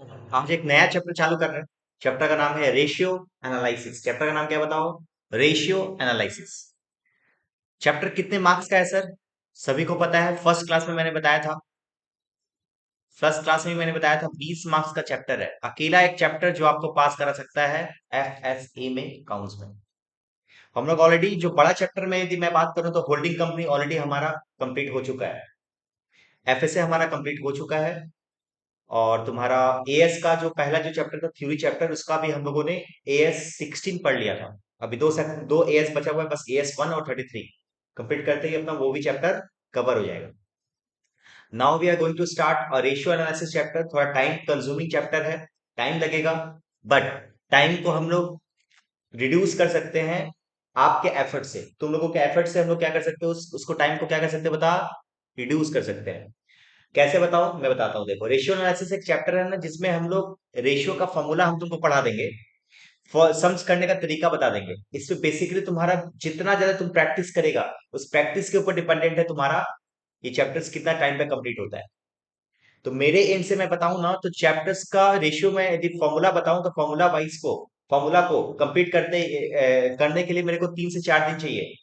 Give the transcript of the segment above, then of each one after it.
आज एक नया चैप्टर चालू कर रहे हैं। चैप्टर का नाम है रेशियो एनालिसिस। चैप्टर का नाम क्या बताओ? Ratio analysis. चैप्टर कितने मार्क्स का है सर? सभी को पता है, फर्स्ट क्लास में मैंने बताया था। फर्स्ट क्लास में मैंने बताया था 20 मार्क्स का चैप्टर है। अकेला एक चैप्टर जो आपको पास करा सकता है एफएसए में, अकाउंट्स में। हम लोग ऑलरेडी जो बड़ा चैप्टर में यदि मैं बात करूं तो होल्डिंग कंपनी ऑलरेडी हमारा कंप्लीट हो चुका है। एफएसए हमारा कंप्लीट हो चुका है। और तुम्हारा एएस का जो पहला जो चैप्टर था, थ्योरी चैप्टर, उसका भी हम लोगों ने एएस 16 पढ़ लिया था। अभी दो एएस बचा हुआ है, बस एएस 1 और 33 कंप्लीट करते ही अपना वो भी चैप्टर कवर हो जाएगा। Now we are going to start a ratio analysis chapter. थोड़ा टाइम कंज्यूमिंग चैप्टर है, टाइम लगेगा, बट टाइम को हम लोग रिड्यूस कर सकते हैं आपके एफर्ट से। तुम लोगों के एफर्ट से हम लोग क्या कर सकते हो, उसको टाइम को क्या कर सकते हैं बता, रिड्यूस कर सकते हैं। कैसे बताओ, मैं बताता हूँ। देखो, रेशियो एनालिसिस एक चैप्टर है ना, जिसमें हम लोग रेशियो का फॉर्मूला हम तुमको पढ़ा देंगे, सम्स करने का तरीका बता देंगे। इसमें बेसिकली तुम्हारा जितना ज्यादा तुम प्रैक्टिस करेगा, उस प्रैक्टिस के ऊपर डिपेंडेंट है तुम्हारा ये चैप्टर्स कितना टाइम पे कंप्लीट होता है। तो मेरे एंड से मैं बताऊं ना, तो चैप्टर्स का रेशियो में यदि फॉर्मूला बताऊं तो फॉर्मूला को कंप्लीट करने के लिए मेरे को 3 से 4 दिन चाहिए।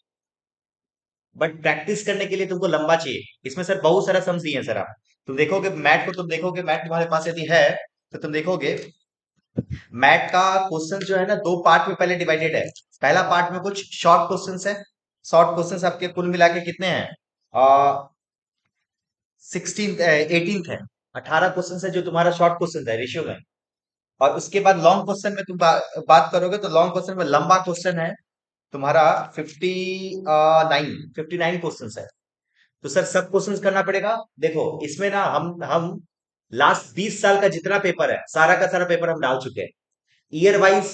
बट प्रैक्टिस करने के लिए तुमको लंबा चाहिए। इसमें सर बहुत सारा सम्स दिए हैं सर। आप तुम देखोगे मैथ को, तुम देखोगे मैथ तुम्हारे पास यदि है तो तुम देखोगे मैथ का क्वेश्चन जो है ना, दो पार्ट में पहले डिवाइडेड है। पहला पार्ट में कुछ शॉर्ट क्वेश्चंस है। शॉर्ट क्वेश्चंस आपके कुल मिला के कितने हैं? 18th है। 18 क्वेश्चन है जो तुम्हारा शॉर्ट क्वेश्चन है रेशियो में। और उसके बाद लॉन्ग क्वेश्चन में तुम बात करोगे तो लॉन्ग क्वेश्चन में लंबा क्वेश्चन है तुम्हारा 59 क्वेश्चन है। तो सर सब क्वेश्चंस करना पड़ेगा। देखो, इसमें ना हम लास्ट 20 साल का जितना पेपर है, सारा का सारा पेपर हम डाल चुके हैं। ईयर वाइज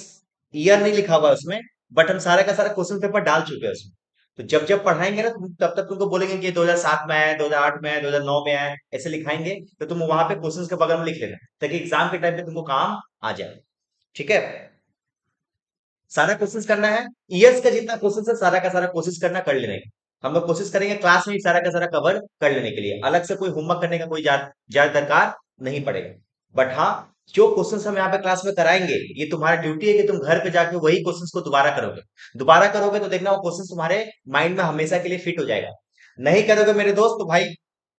ईयर नहीं लिखा हुआ है उसमें, बट हम सारा का सारा क्वेश्चन पेपर डाल चुके हैं उसमें। तो जब जब पढ़ाएंगे ना, तब तक तुमको बोलेंगे कि 2007 में आया, 2008 में आया, 2009 में आया, ऐसे लिखाएंगे। तो तुम वहां पे क्वेश्चंस के बगल में लिख लेना, ताकि एग्जाम के टाइम पे तुमको काम आ जाए। ठीक है? सारा कोशिश करना है। ईयर्स का जितना कोशिश है, सारा का सारा कोशिश करना, कर लेने का। हम लोग कोशिश करेंगे क्लास में ही सारा का सारा कवर कर लेने के लिए। अलग से कोई होमवर्क करने का कोई ज्यादा दरकार नहीं पड़ेगा। बट हाँ, जो क्वेश्चंस हम यहाँ पे क्लास में कराएंगे, ये तुम्हारा ड्यूटी है कि तुम घर पे जाके वही क्वेश्चंस को दोबारा करोगे। दोबारा करोगे तो देखना वो क्वेश्चंस तुम्हारे माइंड में हमेशा के लिए फिट हो जाएगा। नहीं करोगे मेरे दोस्त, तो भाई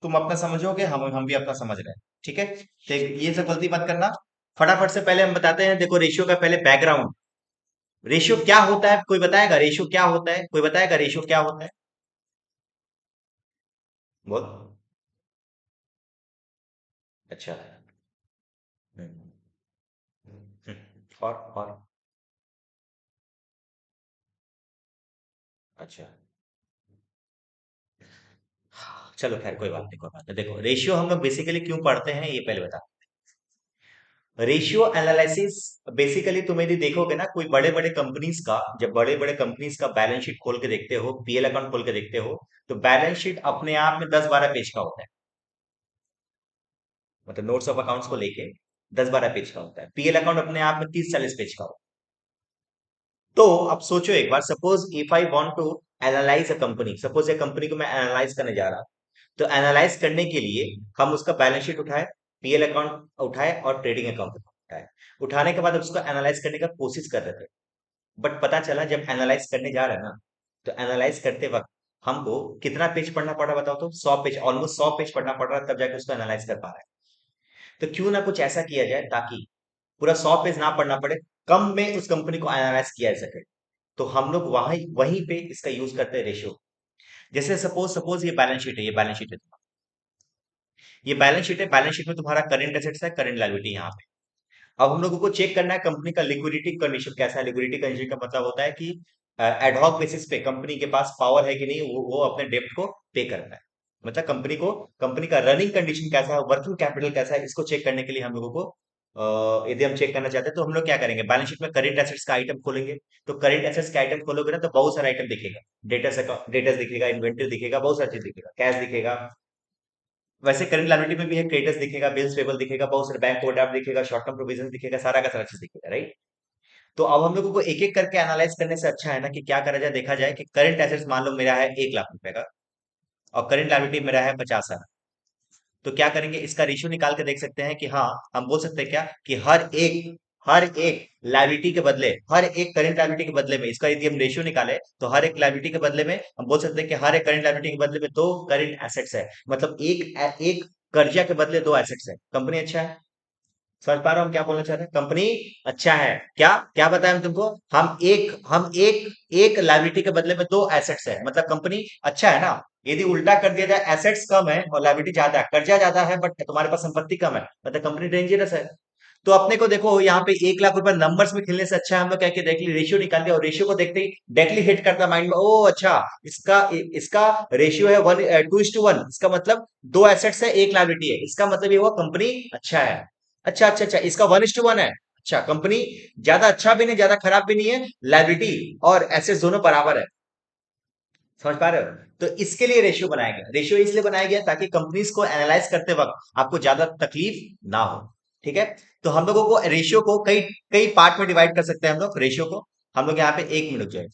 तुम अपना समझोगे, हम भी अपना समझ रहे हैं। ठीक है? तो ये सब गलती मत करना। फटाफट से पहले हम बताते हैं। देखो, रेशियो का पहले बैकग्राउंड। रेशियो क्या होता है, कोई बताएगा? रेशियो क्या होता है? कोई बताएगा रेशियो क्या होता है? बोल। अच्छा। हम्म, और अच्छा। चलो खैर, कोई बात नहीं, कोई बात नहीं। देखो, रेशियो हम लोग बेसिकली क्यों पढ़ते हैं ये पहले बता। रेशियो एनालिसिस बेसिकली तुम यदि देखोगे ना, कोई बड़े बड़े कंपनीज का, जब बड़े बड़े कंपनीज का बैलेंस शीट खोल के देखते हो, पीएल अकाउंट खोल के देखते हो, तो बैलेंस शीट अपने आप में 10-12 पेज का होता है। मतलब नोट्स ऑफ अकाउंट्स को लेके 10-12 पेज का होता है। पीएल अकाउंट अपने आप में 30-40 पेज का होता है। तो अब सोचो एक बार, suppose if I want to analyse a company, suppose ये कंपनी को मैं एनालाइज करने जा रहा, तो एनालाइज करने के लिए हम उसका बैलेंस शीट उठाए, पीएल अकाउंट उठाए और ट्रेडिंग अकाउंट उठाए। उठाने के बाद उसको एनालाइज करने का कोशिश कर रहे थे। बट पता चला जब एनालाइज करने जा रहे हैं ना, तो एनालाइज करते वक्त हमको कितना पेज पढ़ना पड़ रहा बताओ? तो 100 पेज, ऑलमोस्ट 100 पेज पढ़ना पड़ रहा है, तब जाके उसको एनालाइज कर पा रहा है। तो क्यों ना कुछ ऐसा किया जाए ताकि पूरा 100 पेज ना पढ़ना पड़े, कम में उस कंपनी को एनालाइज किया जा सके। तो हम लोग वहीं वहीं पे इसका यूज करते हैं, रेशियो। जैसे सपोज सपोज ये बैलेंस शीट है, ये बैलेंस शीट है तुम्हारा। ये बैलेंस शीट है, बैलेंस शीट में तुम्हारा करंट एसेट्स है, करंट लायबिलिटी यहाँ पे। अब हम लोगों को चेक करना है कंपनी का लिक्विडिटी कंडीशन कैसा है। लिक्विडिटी कंडीशन का मतलब होता है कि एडहॉक बेसिस पे कंपनी के पास पावर है कि नहीं, वो अपने डेप्ट को पे करता है। मतलब कंपनी का रनिंग कंडीशन कैसा है, वर्किंग कैपिटल कैसा है, इसको चेक करने के लिए हम लोगों को यदि हम चेक करना चाहते हैं तो हम लोग क्या करेंगे, बैलेंस शीट में करंट एसेट्स का आइटम खोलेंगे। तो करंट एसेट्स का आइटम खोलोगे ना, तो बहुत सारा आइटम दिखेगा। डेटर्स दिखेगा, इन्वेंटरी दिखेगा, बहुत सारी चीज दिखेगा, कैश दिखेगा। वैसे करंट लायबिलिटी में भी है, क्रेडिटर्स दिखेगा, बिल्स पेबल दिखेगा, बहुत सारे बैंक ओवरड्राफ्ट दिखेगा, शॉर्ट टर्म प्रोविजन दिखेगा, सारा का सारा चीज दिखेगा, राइट? तो अब हम लोगों को एक एक करके एनालाइज करने से अच्छा है ना कि क्या करा जाए, देखा जाए कि करंट एसेट्स मान लो मेरा है 1 लाख रुपए का, और करंट लायबिलिटी मेरा है 50,000। तो क्या करेंगे, इसका रेशियो निकाल के देख सकते हैं कि हाँ, हम बोल सकते हैं क्या कि हर एक लायबिलिटी के बदले, हर एक करंट लायबिलिटी के बदले में, इसका यदि हम रेशियो निकाले तो हर एक लायबिलिटी के बदले में हम बोल सकते हैं कि हर एक करंट लायबिलिटी के बदले में दो करंट एसेट्स है। मतलब एक एक कर्जा के बदले दो एसेट्स है। कंपनी अच्छा है। समझ पा रहे हो हम क्या बोलना चाह रहे हैं? कंपनी अच्छा है। क्या क्या बताया हम तुमको? हम एक एक लायबिलिटी के बदले में दो एसेट्स है, मतलब कंपनी अच्छा है ना। यदि उल्टा कर दिया जाए, एसेट्स कम है और लायबिलिटी ज्यादा है, कर्जा ज्यादा है बट तुम्हारे पास संपत्ति कम है, मतलब कंपनी डेंजरस है। तो अपने को देखो यहाँ पे 1 लाख रुपए नंबर्स में खेलने से अच्छा है हम लोग क्या किया, देख ली रेशियो निकाल दिया, और रेशियो को देखते ही डायरेक्टली हिट करता माइंड में, ओ अच्छा, इसका इसका रेशियो है 1:2:1, इसका मतलब दो एसेट्स है एक लायबिलिटी है, इसका मतलब ये हुआ कंपनी अच्छा है। अच्छा अच्छा अच्छा, इसका 1:1 है, अच्छा कंपनी ज्यादा अच्छा भी नहीं ज्यादा खराब भी नहीं है, लायबिलिटी और एसेट्स दोनों बराबर है। समझ पा रहे हो? तो इसके लिए रेशियो बनाया गया, रेशियो इसलिए बनाया गया ताकि कंपनीज को एनालाइज करते वक्त आपको ज्यादा तकलीफ ना हो। ठीक है। तो हम लोगों को रेशियो को कई कई पार्ट में डिवाइड कर सकते हैं हम लोग रेशियो को। हम लोग यहाँ पे 1 मिनट रुक जाए,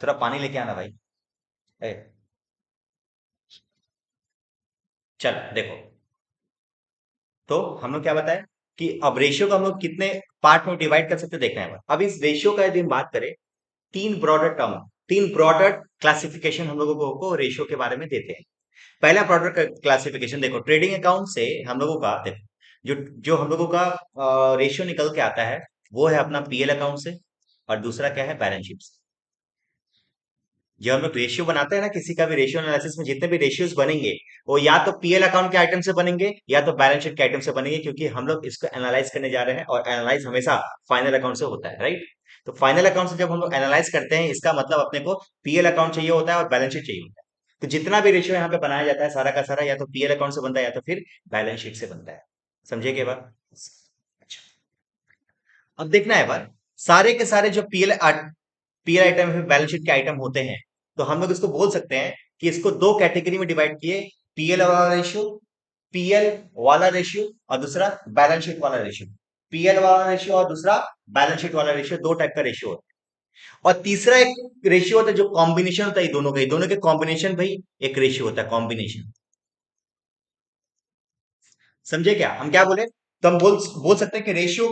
थोड़ा पानी लेके आना भाई। ए, चल देखो, तो हम लोग क्या बताए कि अब रेशियो को हम लोग कितने पार्ट में डिवाइड कर सकते हैं देखना है। अब इस रेशियो का यदि हम बात करें, तीन ब्रॉडर क्लासिफिकेशन हम लोगों को रेशियो के बारे में देते हैं। पहला प्रोडक्ट क्लासिफिकेशन देखो, ट्रेडिंग अकाउंट से हम लोगों का देखो, जो जो हम लोगों का रेशियो निकल के आता है वो है अपना पीएल अकाउंट से, और दूसरा क्या है, बैलेंस शीट से। जो हम लोग रेशियो बनाते हैं ना, किसी का भी रेशियो एनालिसिस में जितने भी रेशियोज बनेंगे वो या तो पीएल अकाउंट के आइटम से बनेंगे या तो बैलेंस शीट के आइटम से बनेंगे, क्योंकि हम लोग इसको एनालाइज करने जा रहे हैं और एनालाइज हमेशा फाइनल अकाउंट से होता है, राइट। तो फाइनल अकाउंट से जब हम लोग एनालाइज करते हैं, इसका मतलब अपने को पीएल अकाउंट चाहिए होता है और बैलेंस शीट चाहिए होता है। तो जितना भी रेशियो यहाँ पे बनाया जाता है सारा का सारा या तो पीएल अकाउंट से बनता है या तो फिर बैलेंस शीट से बनता है। समझे के बात? अच्छा, अब देखना है बार, सारे के सारे जो पीएल आइटम है, बैलेंस शीट के आइटम होते हैं, तो हम लोग इसको बोल सकते हैं कि इसको दो कैटेगरी में डिवाइड किए, पीएल वाला रेशियो, पीएल वाला रेशियो और दूसरा बैलेंस शीट वाला रेशियो। पीएल वाला रेशियो और दूसरा बैलेंस शीट वाला रेशियो, दो टाइप का रेशियो होता है। और तीसरा एक रेशियो होता है जो कॉम्बिनेशन होता है दोनों का, दोनों के कॉम्बिनेशन भाई एक रेशियो होता है, कॉम्बिनेशन। समझे क्या हम क्या बोले? तो हम बोल सकते हैं कि रेशियो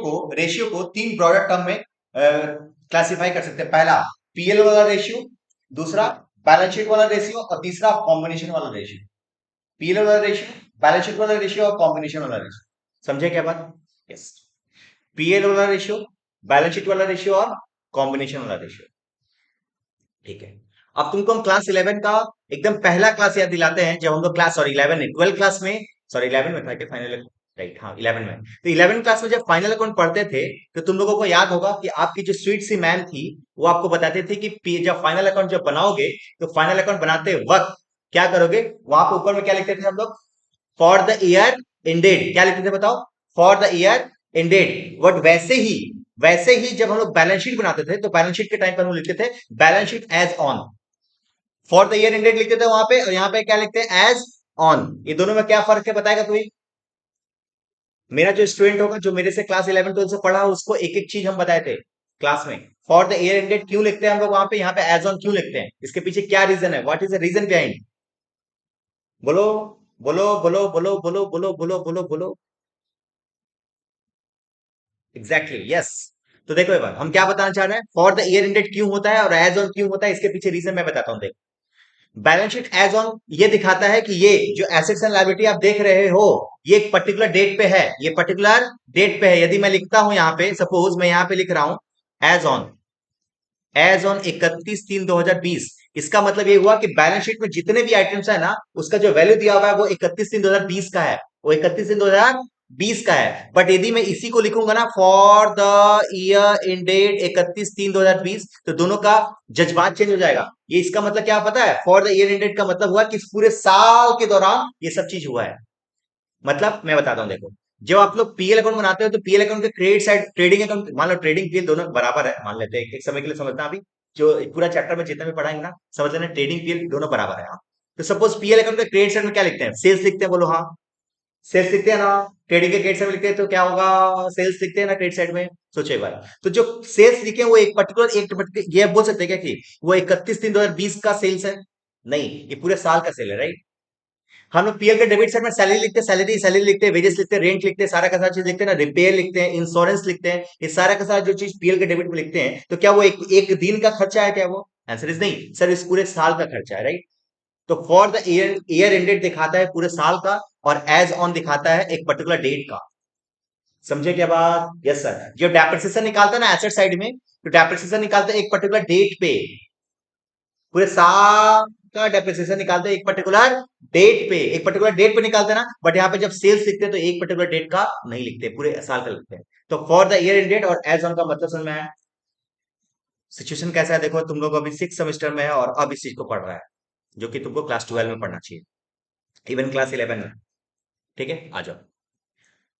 को तीन ब्रॉडर टर्म में क्लासिफाई कर सकते हैं। पहला पीएल वाला रेशियो, दूसरा बैलेंस शीट वाला रेशियो और तीसरा कॉम्बिनेशन वाला रेशियो। पीएल वाला रेशियो, बैलेंस शीट वाला रेशियो और कॉम्बिनेशन वाला रेशियो। समझे क्या बात? यस। पीएल वाला रेशियो, बैलेंस शीट वाला रेशियो और कॉम्बिनेशन वाला रेशियो। ठीक है। अब तुमको हम क्लास 11 का एकदम पहला क्लास याद दिलाते हैं, जब हम लोग क्लास सॉरी 11 नहीं 12 क्लास में, सॉरी 11 में था कि फाइनल, राइट हाँ 11 में। तो 11 क्लास में जब फाइनल अकाउंट पढ़ते थे तो तुम लोगों को याद होगा कि आपकी जो स्वीट सी मैम थी वो आपको बताते थे कि जब फाइनल अकाउंट जब बनाओगे तो फाइनल अकाउंट बनाते वक्त क्या करोगे, वहां पे ऊपर में क्या लिखते थे हम लोग, फॉर द ईयर एंडेड, क्या लिखते थे बताओ, for the year ended. But वैसे ही जब हम लोग बैलेंस शीट बनाते थे तो बैलेंस शीट के टाइम पर हम लिखते थे balance sheet as on, for the year ended लिखते थे वहां पे, और यहाँ पे क्या लिखते हैं, एज ऑन। ये दोनों में क्या फर्क है बताएगा कोई? मेरा जो स्टूडेंट होगा जो मेरे से क्लास 11 12 से पढ़ा उसको एक एक चीज हम बताए थे क्लास में। फॉर द ईयर एंडेड क्यों लिखते हैं हम लोग वहां पे, यहाँ पे एज ऑन क्यों लिखते हैं, इसके पीछे क्या रीजन है, what is the reason behind? बोलो बोलो बोलो बोलो बोलो बोलो बोलो बोलो बोलो। Exactly yes. तो देखो एक बार हम क्या बताना चाह रहे हैं, फॉर द ईयर एंडेड क्यों होता है और एज ऑन क्यों होता है, इसके पीछे रीजन मैं बताता हूँ। देखो, बैलेंस शीट एज ऑन ये दिखाता है कि ये जो एसेट्स एंड लायबिलिटी आप देख रहे हो ये एक पर्टिकुलर डेट पे है, ये पर्टिकुलर डेट पे है। यदि मैं लिखता हूं यहाँ पे, सपोज मैं यहाँ पे लिख रहा हूं एज ऑन 31/3/2020, इसका मतलब ये हुआ कि बैलेंस शीट में जितने भी आइटम्स है ना उसका जो वैल्यू दिया हुआ है वो 31/3/2020 का है, वो 31/3/2020 का है। बट यदि मैं इसी को लिखूंगा ना, for the year ended 31/3/2020, तो दोनों का जज्बात चेंज हो जाएगा। ये इसका मतलब क्या पता है, for the year ended का मतलब हुआ कि इस पूरे साल के दौरान ये सब चीज हुआ है। मतलब मैं बताता हूँ देखो, जब आप लोग पीएल अकाउंट बनाते हो तो पीएल अकाउंट के क्रेडिट साइड, ट्रेडिंग अकाउंट मान लो, ट्रेडिंग पीएल दोनों बराबर है मान लेते हैं, एक समय के लिए समझना। अभी जो एक पूरा चैप्टर में जितना भी पढ़ाएंगे ना समझ लेना ट्रेडिंग पीएल दोनों बराबर है, हाँ। तो सपोज पीएल अकाउंट के क्रेडिट साइड में क्या लिखते हैं, सेल्स लिखते हैं, बोलो हाँ, सेल्स लिखते हैं ना। ट्रेडिंग के क्रेडिट साइड में लिखते हैं तो क्या होगा, सेल्स लिखते हैं ना क्रेडिट साइड में। सोचो एक बार, तो जो सेल्स लिखे हैं वो एक ये बोल सकते हैं क्या कि वो 31/3/2020 का सेल्स है? नहीं, ये पूरे साल का सेल है, राइट। हम लोग पीएल के डेबिट साइड में सैलरी लिखते हैं, सैलरी सैलरी लिखते हैं, वेजेस लिखते हैं, रेंट लिखते हैं, सारा का सारा चीज लिखते हैं ना, रिपेयर लिखते हैं, इंश्योरेंस लिखते हैं, ये सारा का सारा जो चीज पीएल के डेबिट में लिखते हैं, तो क्या वो एक दिन का खर्चा है क्या? वो आंसर इज नहीं सर, इस पूरे साल का खर्चा है, राइट? तो फॉर द ईयर एंडेड दिखाता है पूरे साल का, और एज ऑन दिखाता है एक पर्टिकुलर डेट का। समझे क्या बात? Yes sir. जब डेप्रिसिएशन निकालता है ना एसेट साइड में, तो डेप्रिसिएशन निकालता है एक पर्टिकुलर डेट पे, पूरे साल का डेप्रिसिएशन निकालते हैं एक पर्टिकुलर डेट पे, एक पर्टिकुलर डेट पे निकालते हैं ना, बट यहाँ पे जब सेल्स लिखते हैं तो एक पर्टिकुलर डेट का नहीं लिखते, पूरे साल का लिखते हैं। तो फॉर द ईयर एंडेड और एज ऑन का मतलब समझ में आया? सिचुएशन कैसा है देखो, तुम लोग अभी 6 सेमेस्टर में है और अब इस चीज को पढ़ रहा है, जो कि तुमको क्लास 12 में पढ़ना चाहिए, इवन क्लास 11 में। ठीक है, आ जाओ,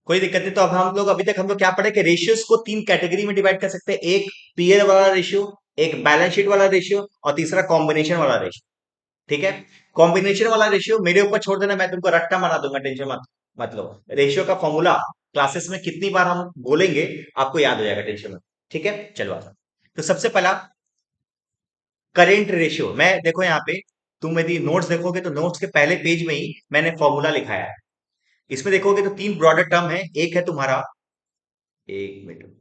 कोई दिक्कत नहीं। तो अब हम लोग, अभी तक हम लोग क्या पढ़े कि रेशियोज को 3 कैटेगरी में डिवाइड कर सकते हैं, एक पीएल वाला रेशियो, एक बैलेंस शीट वाला रेशियो, और तीसरा कॉम्बिनेशन वाला रेशियो। ठीक है, कॉम्बिनेशन वाला रेशियो मेरे ऊपर छोड़ देना, मैं तुमको रट्टा मारा दूंगा, टेंशन मत मत लो। रेशियो का फॉर्मूला क्लासेस में कितनी बार हम बोलेंगे आपको याद हो जाएगा, टेंशन मत। ठीक है, चलो आता। तो सबसे पहला करेंट रेशियो, मैं देखो यहाँ पे, तुम यदि नोट्स देखोगे तो नोट्स के पहले पेज में ही मैंने फॉर्मूला लिखाया है। इसमें देखोगे तो 3 ब्रॉडर टर्म है, एक है तुम्हारा, एक मिनट,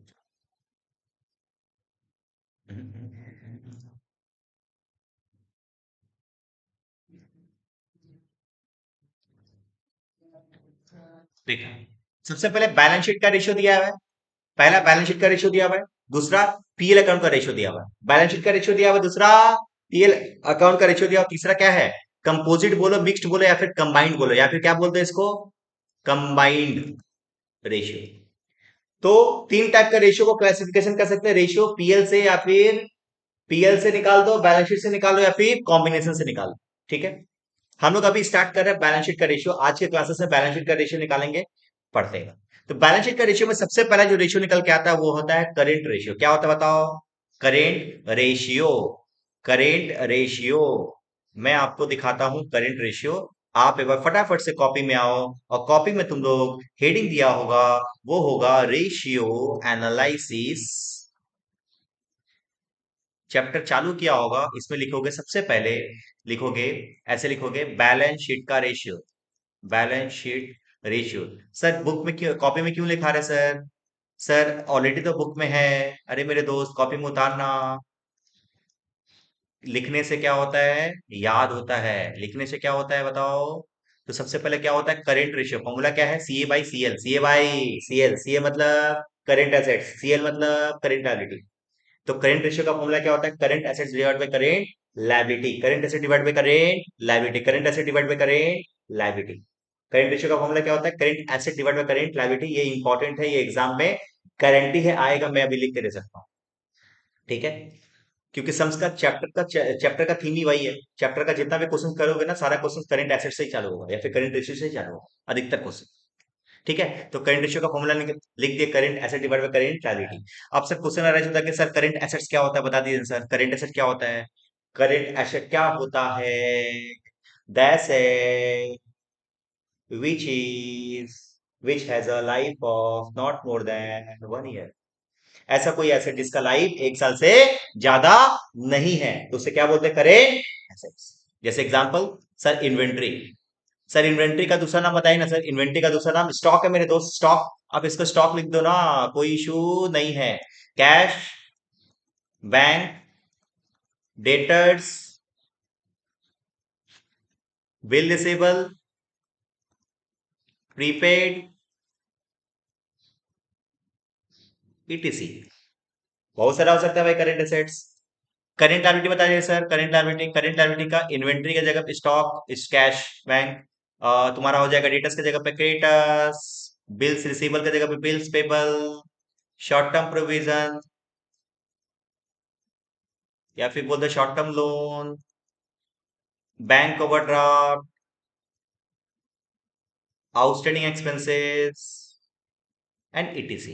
देखा, सबसे पहले बैलेंस शीट का रेशियो दिया हुआ है, पहला बैलेंस शीट का रेशियो दिया हुआ है, दूसरा पीएल अकाउंट का रेशियो दिया हुआ है, बैलेंस शीट का रेशियो दिया हुआ है, दूसरा पीएल अकाउंट का रेशियो दिया हुआ है, तीसरा क्या है? कंपोजिट बोलो, मिक्स्ड बोलो, या फिर कंबाइंड बोलो, या फिर क्या बोलते हैं इसको? Combined ratio. तो 3 टाइप का रेशियो को क्लासिफिकेशन कर सकते हैं, रेशियो पीएल से, या फिर पीएल से निकाल दो, बैलेंस शीट से निकालो, या फिर कॉम्बिनेशन से निकालो। ठीक है, हम लोग अभी स्टार्ट कर रहे हैं बैलेंस शीट का रेशियो, आज के क्लासेस में बैलेंस शीट का रेशियो निकालेंगे, पढ़ते हैं। तो बैलेंस शीट का रेशियो में सबसे पहला जो रेशियो निकल के आता है वो होता है करेंट रेशियो। क्या होता है बताओ? Current ratio, current ratio. मैं आपको दिखाता हूं करेंट रेशियो, आप एक बार फटाफट से कॉपी में आओ, और कॉपी में तुम लोग हेडिंग दिया होगा, वो होगा रेशियो एनालिसिस। चैप्टर चालू किया होगा, इसमें लिखोगे सबसे पहले, लिखोगे, ऐसे लिखोगे, बैलेंस शीट का ratio, balance sheet ratio. Sir book में क्यों, कॉपी में क्यों लिखा रहे सर? सर ऑलरेडी तो बुक में है। अरे मेरे दोस्त, कॉपी में उतारना। लिखने से क्या होता है? याद होता है। लिखने से क्या होता है बताओ? तो सबसे पहले क्या होता है? करेंट रेशियो, फॉर्मूला क्या है? C A by C L, C A by C L, C A मतलब करेंट एसेट्स, सी एल मतलब करेंट लायबिलिटी। तो करेंट रेशियो का फॉर्मूला क्या होता है? Current assets divide by current liability, current asset divide by current liability, current asset divide by current liability. Current ratio का formula क्या होता है? Current asset divide by current liability. ये इंपॉर्टेंट है, ये एग्जाम में गारंटी है आएगा, मैं अभी लिख के दे सकता हूँ। ठीक है, क्योंकि सम्स का चैप्टर का थीम ही वही है। चैप्टर का जितना भी क्वेश्चन करोगे ना, सारा क्वेश्चन करंट एसेट से ही चालू होगा, या फिर करंट रेशियो से ही चालू होगा, अधिकतर क्वेश्चन। ठीक है, तो करंट रेशियो का फॉर्मूला लिख दिए, current asset divide by current liability. अब सर क्वेश्चन अराइज होता है कि सर करंट एसेट्स क्या होता है, बता दीजिए सर, करंट एसेट क्या होता है? करंट एसेट क्या होता है? That's which is which has a life of not more than 1 year। ऐसा कोई एसेट जिसका लाइफ 1 साल से ज्यादा नहीं है, तो उसे क्या बोलते हैं? Current assets. जैसे example, sir inventory, sir inventory का दूसरा नाम बताइए ना सर, इन्वेंट्री का दूसरा नाम स्टॉक है मेरे दोस्त, स्टॉक। आप इसको स्टॉक लिख दो ना, कोई इशू नहीं है। Cash, bank, debtors, bill receivable, prepaid, etc, बहुत सारा हो सकता है भाई करेंट एसेट्स। करेंट लायबिलिटी बताइए sir, current liability, current liability का इन्वेंट्री की जगह पे स्टॉक, इस कैश, बैंक, तुम्हारा हो जाएगा डेटर्स की जगह पे क्रेडिटर्स, बिल्स रिसीवेबल की जगह पे bills payable, short term provision, या फिर बोलते short term loan, bank overdraft, outstanding expenses and etc.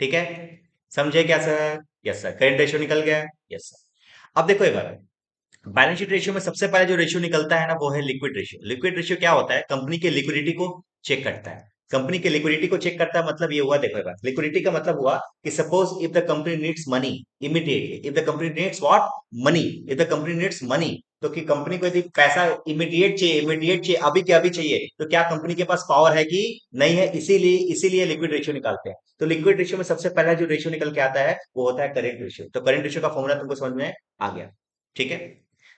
ठीक है, समझे क्या sir? Yes sir, current ratio निकल गया। यस सर, अब देखो एक बार, बैलेंस शीट रेशियो में सबसे पहले जो रेशियो निकलता है ना, वो है लिक्विड रेशियो। लिक्विड रेशियो क्या होता है? कंपनी के लिक्विडिटी को चेक करता है। कंपनी के लिक्विडिटी को चेक करता है मतलब ये हुआ, देखो एक बार, लिक्विडिटी का मतलब हुआ कि suppose if the company needs money immediately, if the company needs what? Money, if the company needs money, तो कि कंपनी को यदि पैसा इमीडिएट चाहिए अभी के अभी चाहिए, तो क्या कंपनी के पास पावर है कि नहीं है? इसीलिए लिक्विड रेशियो निकालते हैं। तो लिक्विड रेशियो में सबसे पहला जो रेशियो निकल के आता है वो होता है करेंट रेशियो। तो करेंट रेशियो का फॉर्मूला तुमको समझ में आ गया? ठीक है।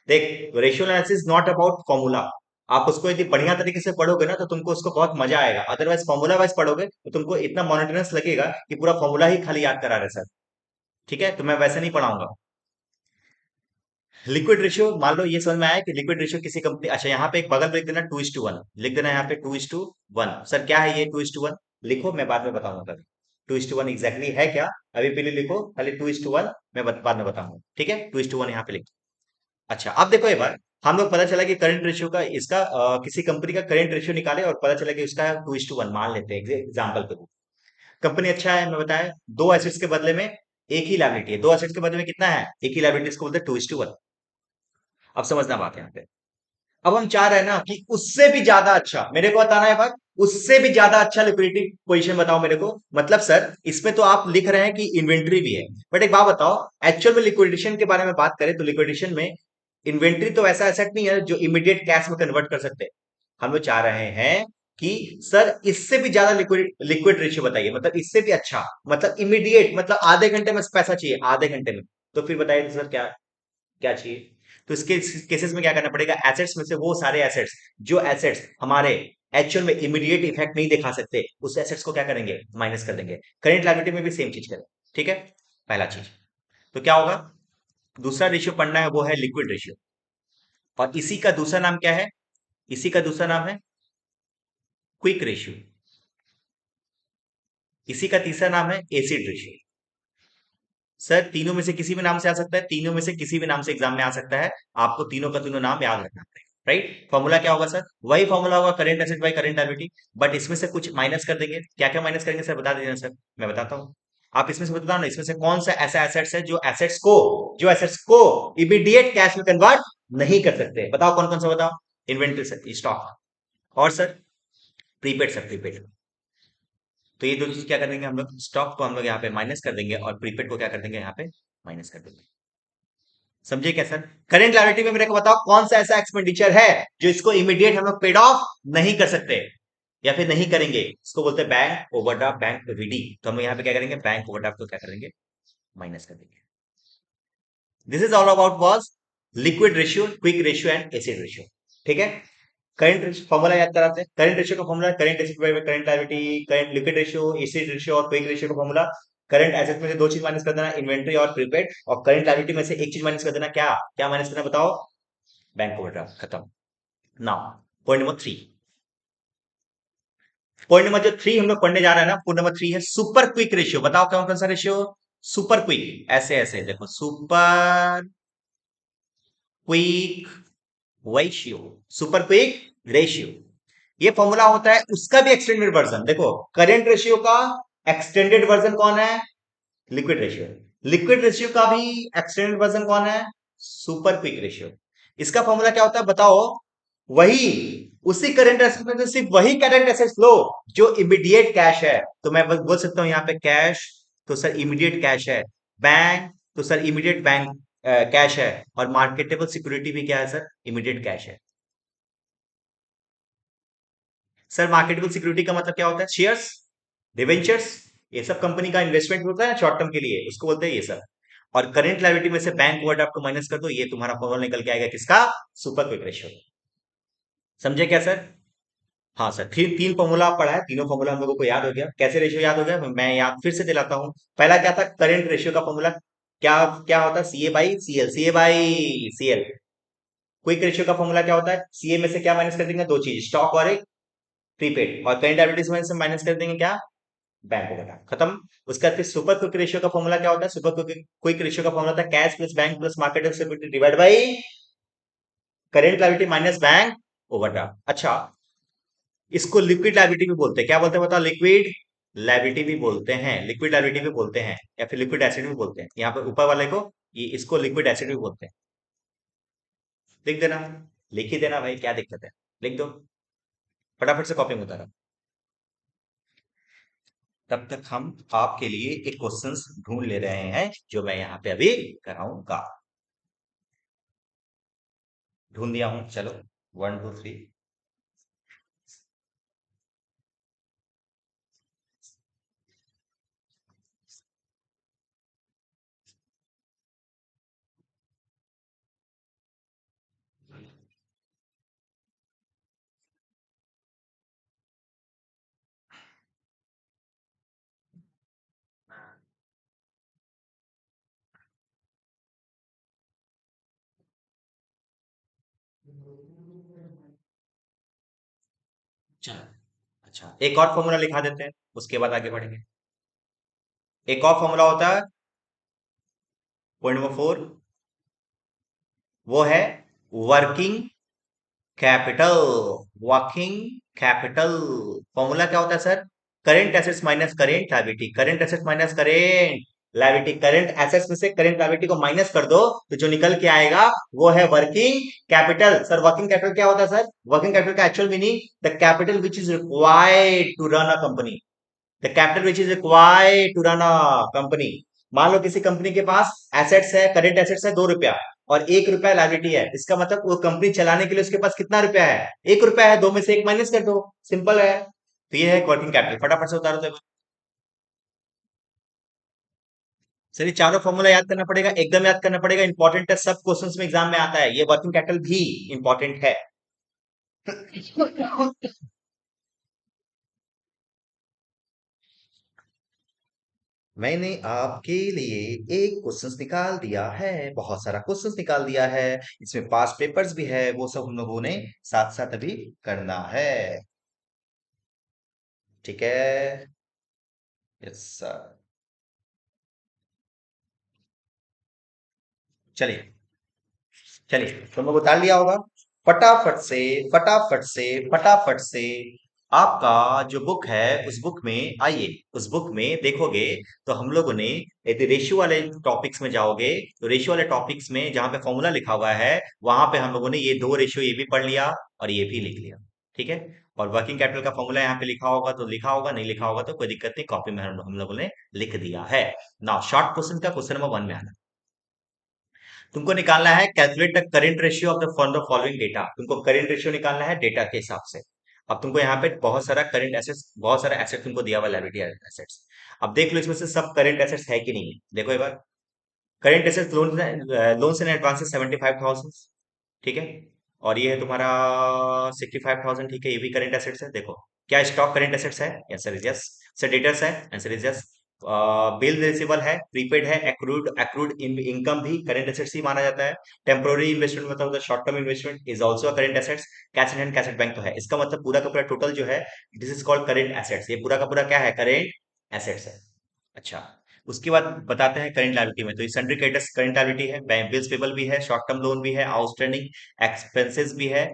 देख, ratio analysis not about formula. आप उसको यदि बढ़िया तरीके से पढ़ोगे ना तो तुमको उसको बहुत मजा आएगा। अदरवाइज फॉर्मूला वाइज पढ़ोगे तो तुमको इतना मोनोटोनस लगेगा कि पूरा फॉर्मूला ही खाली याद करा रहे सर। ठीक है, तो मैं वैसे नहीं पढ़ाऊंगा। लिक्विड रेशियो मान लो ये समझ में आया कि लिक्विड रेशियो किसी कंपनी, अच्छा यहाँ पे एक बगल में लिख देना 2:1, लिख देना यहाँ पे 2:1। सर क्या है ये 2:1? लिखो, मैं बाद में बताऊंगा कभी 2:1 एग्जैक्टली है क्या। अभी पहले लिखो खाली 2:1, मैं बाद में बताऊंगा। ठीक है, 2:1 यहाँ पे लिख। अच्छा, अब देखो एक बार, हम लोग पता चला कि करंट रेशियो का इसका किसी कंपनी का करंट रेशियो निकाले और पता चला कि उसका 2:1 मान लेते हैं एग्जाम्पल पे। कंपनी अच्छा है, मैं बताया, दो एसेट्स के बदले में एक ही लायबिलिटी है। दो एसेट्स के बदले में कितना है? एक ही लायबिलिटी, इसको बोलते हैं 2:1। अब समझना बात है यहाँ पे। अब हम चाह रहे हैं ना कि उससे भी ज्यादा अच्छा मेरे को बताना है भाई, उससे भी ज्यादा अच्छा लिक्विडिटी पोजीशन बताओ मेरे को। मतलब सर इसमें तो आप लिख रहे हैं कि इन्वेंट्री भी है, बट एक बात बताओ, एक्चुअल में लिक्विडेशन के बारे में बात करें तो लिक्विडेशन में इन्वेंट्री तो ऐसा एसेट नहीं है जो इमीडिएट कैश में कन्वर्ट कर सकते हैं। हम लोग चाह रहे हैं कि सर इससे भी ज्यादा लिक्विड लिक्विड रेशियो बताइए, मतलब इससे भी अच्छा, मतलब इमीडिएट, मतलब आधे घंटे में पैसा चाहिए, आधे घंटे में। तो फिर बताइए सर क्या क्या चाहिए? तो इसके केसेस में क्या करना पड़ेगा? एसेट्स में से वो सारे एसेट्स, जो एसेट्स हमारे एक्चुअल में इमीडिएट इफेक्ट नहीं दिखा सकते, उस एसेट्स को क्या करेंगे? माइनस कर देंगे। करेंट लायबिलिटी में भी सेम चीज करें। ठीक है, पहला चीज। तो क्या होगा? दूसरा रेशियो पढ़ना है वो है लिक्विड रेशियो, और इसी का दूसरा नाम क्या है? इसी का दूसरा नाम है क्विक रेशियो। इसी का तीसरा नाम है एसिड रेशियो। सर तीनों में से किसी भी नाम से आ सकता है, तीनों में से किसी भी नाम से एग्जाम में आ सकता है। आपको तीनों का तीनों नाम याद रखना पड़ेगा। राइट, फॉर्मूला क्या होगा सर? वही फॉर्मूला होगा current asset bye current liability, but इसमें से कुछ माइनस कर देंगे। क्या क्या माइनस करेंगे सर, बता दीजिए सर, मैं बताता हूँ। आप इसमें से बताओ ना, इसमें से कौन सा ऐसा एसेट्स है जो एसेट्स को इमीडिएट कैश में कन्वर्ट नहीं कर सकते? बताओ कौन कौन सा, बताओ। इन्वेंट्री सर, स्टॉक, और सर प्रीपेड सर, प्रीपेड। तो ये दो चीज क्या कर देंगे हम लोग? स्टॉक को हम लोग यहाँ पे माइनस कर देंगे और प्रीपेड को क्या कर देंगे? यहाँ पे माइनस कर देंगे। समझे क्या सर? करंट लायबिलिटी में मेरे को बताओ कौन सा ऐसा एक्सपेंडिचर है जो इसको इमीडिएट हम लोग पेड ऑफ नहीं कर सकते या फिर नहीं करेंगे? इसको बोलते हैं बैंक ओवरड्राफ्ट, बैंक वीडी। तो हम यहाँ पे क्या करेंगे? बैंक ओवरड्राफ्ट को क्या करेंगे? माइनस कर देंगे। This is all about was liquid ratio, quick ratio and acid ratio. ठीक है, करंट फॉर्मूला याद कराते हैं। करंट रेशियो का formula current asset bye current liability, current liquid ratio, acid ratio और क्विक रेशियो का फॉर्मूला। करंट एसेट में से दो चीज माइनस कर देना, इन्वेंट्री और प्रीपेड, और करंट लायबिलिटी में से एक चीज माइनस कर देना, क्या क्या माइनस करना बताओ? Bank overdraft. खत्म। Now point number 3। Point number जो 3 हम लोग पढ़ने जा रहे हैं ना, पॉइंट नंबर 3 है सुपर क्विक रेशियो। बताओ कौन कौन सा रेशियो? सुपर क्विक, ऐसे ऐसे देखो, super quick ratio, super quick ratio. ये फॉर्मूला होता है उसका भी एक्सटेंडेड वर्जन। देखो, करंट रेशियो का एक्सटेंडेड वर्जन कौन है? Liquid ratio. लिक्विड रेशियो का भी एक्सटेंडेड वर्जन कौन है? Super quick ratio. इसका फॉर्मूला क्या होता है बताओ? वही, उसी करंट एसेट में से सिर्फ वही करंट एसेट्स लो जो इमीडिएट कैश है। तो मैं बस बोल सकता हूं यहाँ पे कैश, तो सर इमीडिएट कैश है। बैंक, तो सर इमीडिएट बैंक कैश है। और मार्केटेबल सिक्योरिटी भी क्या है सर? इमीडिएट कैश है। सर मार्केटेबल सिक्योरिटी का मतलब क्या होता है? शेयर्स, डिवेंचर्स, ये सब कंपनी का इन्वेस्टमेंट होता है ना शॉर्ट टर्म के लिए, उसको बोलते हैं ये सब। और करंट लायबिलिटी में से बैंक ओवरड्राफ्ट को माइनस कर दो, ये तुम्हारा फॉर्मूला निकल के आएगा किसका? Super quick ratio. समझे क्या सर? हाँ सर, तीन तीन फॉर्मूला आप पढ़ा है, तीनों फॉर्मूला हम लोगों को याद हो गया। कैसे रेशियो याद हो गया, मैं याद फिर से दिलाता हूँ। पहला क्या था? करंट रेशियो का फॉर्मूला क्या क्या होता है? CA by CL, CA by CL. Quick ratio का फॉर्मूला क्या होता है? सीए में से क्या माइनस कर देंगे? दो चीज, स्टॉक और एक प्रीपेड। और करंट लायबिलिटीज में से माइनस कर देंगे क्या? Bank overdraft. खत्म। उसका फिर सुपर क्विक रेशियो का फॉर्मूला क्या होता है? सुपर क्विक क्विक रेशियो का फॉर्मूला होता है cash plus bank plus market security divide by current liability minus bank overdraft. अच्छा, इसको लिक्विड लायबिलिटी भी बोलते हैं। क्या बोलते हैं बताओ? लिक्विड लायबिलिटी भी बोलते हैं, लिक्विड लायबिलिटी भी बोलते हैं, या फिर लिक्विड एसिड भी बोलते हैं। यहाँ पे ऊपर वाले को, ये इसको लिक्विड एसिड भी बोलते हैं। लिख देना, लिख ही देना भाई, क्या दिक्कत है? लिख दो, फटाफट से कॉपी में उतारो। तब तक हम आपके लिए एक क्वेश्चंस ढूंढ ले रहे हैं जो मैं यहाँ पे अभी कराऊंगा। ढूंढ दिया हूं, चलो 1 2 3। चलो, अच्छा एक और फॉर्मूला लिखा देते हैं, उसके बाद आगे बढ़ेंगे। एक और फॉर्मूला होता है, पॉइंट नंबर 4, वो है working capital. Working capital formula क्या होता है sir? Current assets minus current liability, current assets minus current liability, current assets में से करेंट लायबिलिटी को माइनस कर दो तो जो निकल के आएगा वो है working capital. Sir working capital क्या होता है सर? वर्किंग कैपिटल का actual meaning the capital which is required to run a company, the capital which is required to run a company. मान लो किसी कंपनी के पास एसेट्स है, करेंट एसेट्स है 2 रुपया और 1 रुपया लायबिलिटी है, इसका मतलब वो कंपनी चलाने के लिए उसके पास कितना रुपया है? 1 रुपया है, दो में से एक माइनस कर दो, सिंपल है। तो ये है वर्किंग कैपिटल, फटाफट से उतारो तो। सर ये चारों फॉर्मूला याद करना पड़ेगा, एकदम याद करना पड़ेगा, इंपॉर्टेंट है, सब क्वेश्चंस में एग्जाम में आता है, ये वर्किंग कैपिटल भी इंपॉर्टेंट है। मैंने आपके लिए एक क्वेश्चंस निकाल दिया है, बहुत सारा क्वेश्चंस निकाल दिया है, इसमें पास पेपर्स भी है, वो सब हम लोगों ने साथ साथ अभी करना है। ठीक है, यस सर। चलिए, चलिए तुम लोग उतार लिया होगा, फटाफट से, फटाफट से, फटाफट से आपका जो बुक है उस बुक में आइए, उस बुक में देखोगे तो हम लोगों ने, यदि रेशियो वाले टॉपिक्स में जाओगे तो रेशियो वाले टॉपिक्स में जहां पे फॉर्मूला लिखा हुआ है वहां पे हम लोगों ने ये दो रेशियो ये भी पढ़ लिया और ये भी लिख लिया। ठीक है, और वर्किंग कैपिटल का फॉर्मूला यहाँ पे लिखा होगा तो लिखा होगा, नहीं लिखा होगा तो कोई दिक्कत नहीं, कॉपी में हम लोगों ने लिख दिया है। नाउ शॉर्ट क्वेश्चन का क्वेश्चन नंबर 1 में आना, तुमको निकालना है calculate the current ratio of the from the following data, तुमको करेंट रेशियो निकालना है डेटा के हिसाब से। अब तुमको यहाँ पे बहुत सारा करंट एसेट्स, बहुत सारा एसेट तुमको दिया हुआ लायबिलिटी एसेट्स। अब देख लो इसमें से सब करंट एसेट्स है कि नहीं है, देखो एक बार। Current assets, loans and advances 75,000, ठीक है, और ये है तुम्हारा 65,000, ठीक है, ये भी करंट एसेट्स है। देखो क्या स्टॉक करंट एसेट्स है? Answer is yes. Sir debtors है? Answer is yes. Bill receivable है, प्रीपेड है, एक्रूड एक्रूड इनकम भी करंट एसेट्स ही माना जाता है। टेम्पोररी इन्वेस्टमेंट मतलब short term investment is also current assets. Cash in hand, cash at bank तो है, इसका मतलब पूरा का पूरा टोटल जो है this is called current assets, ये पूरा का पूरा क्या है? करंट एसेट्स है। अच्छा, उसके बाद बताते हैं करंट लायबिलिटी में, तो ये सन्ड्री क्रेडिटर्स करंट लायबिलिटी है, बैंक बिल्स पेबल भी है, शॉर्ट टर्म लोन भी है, आउटस्टैंडिंग एक्सपेंसेस भी है,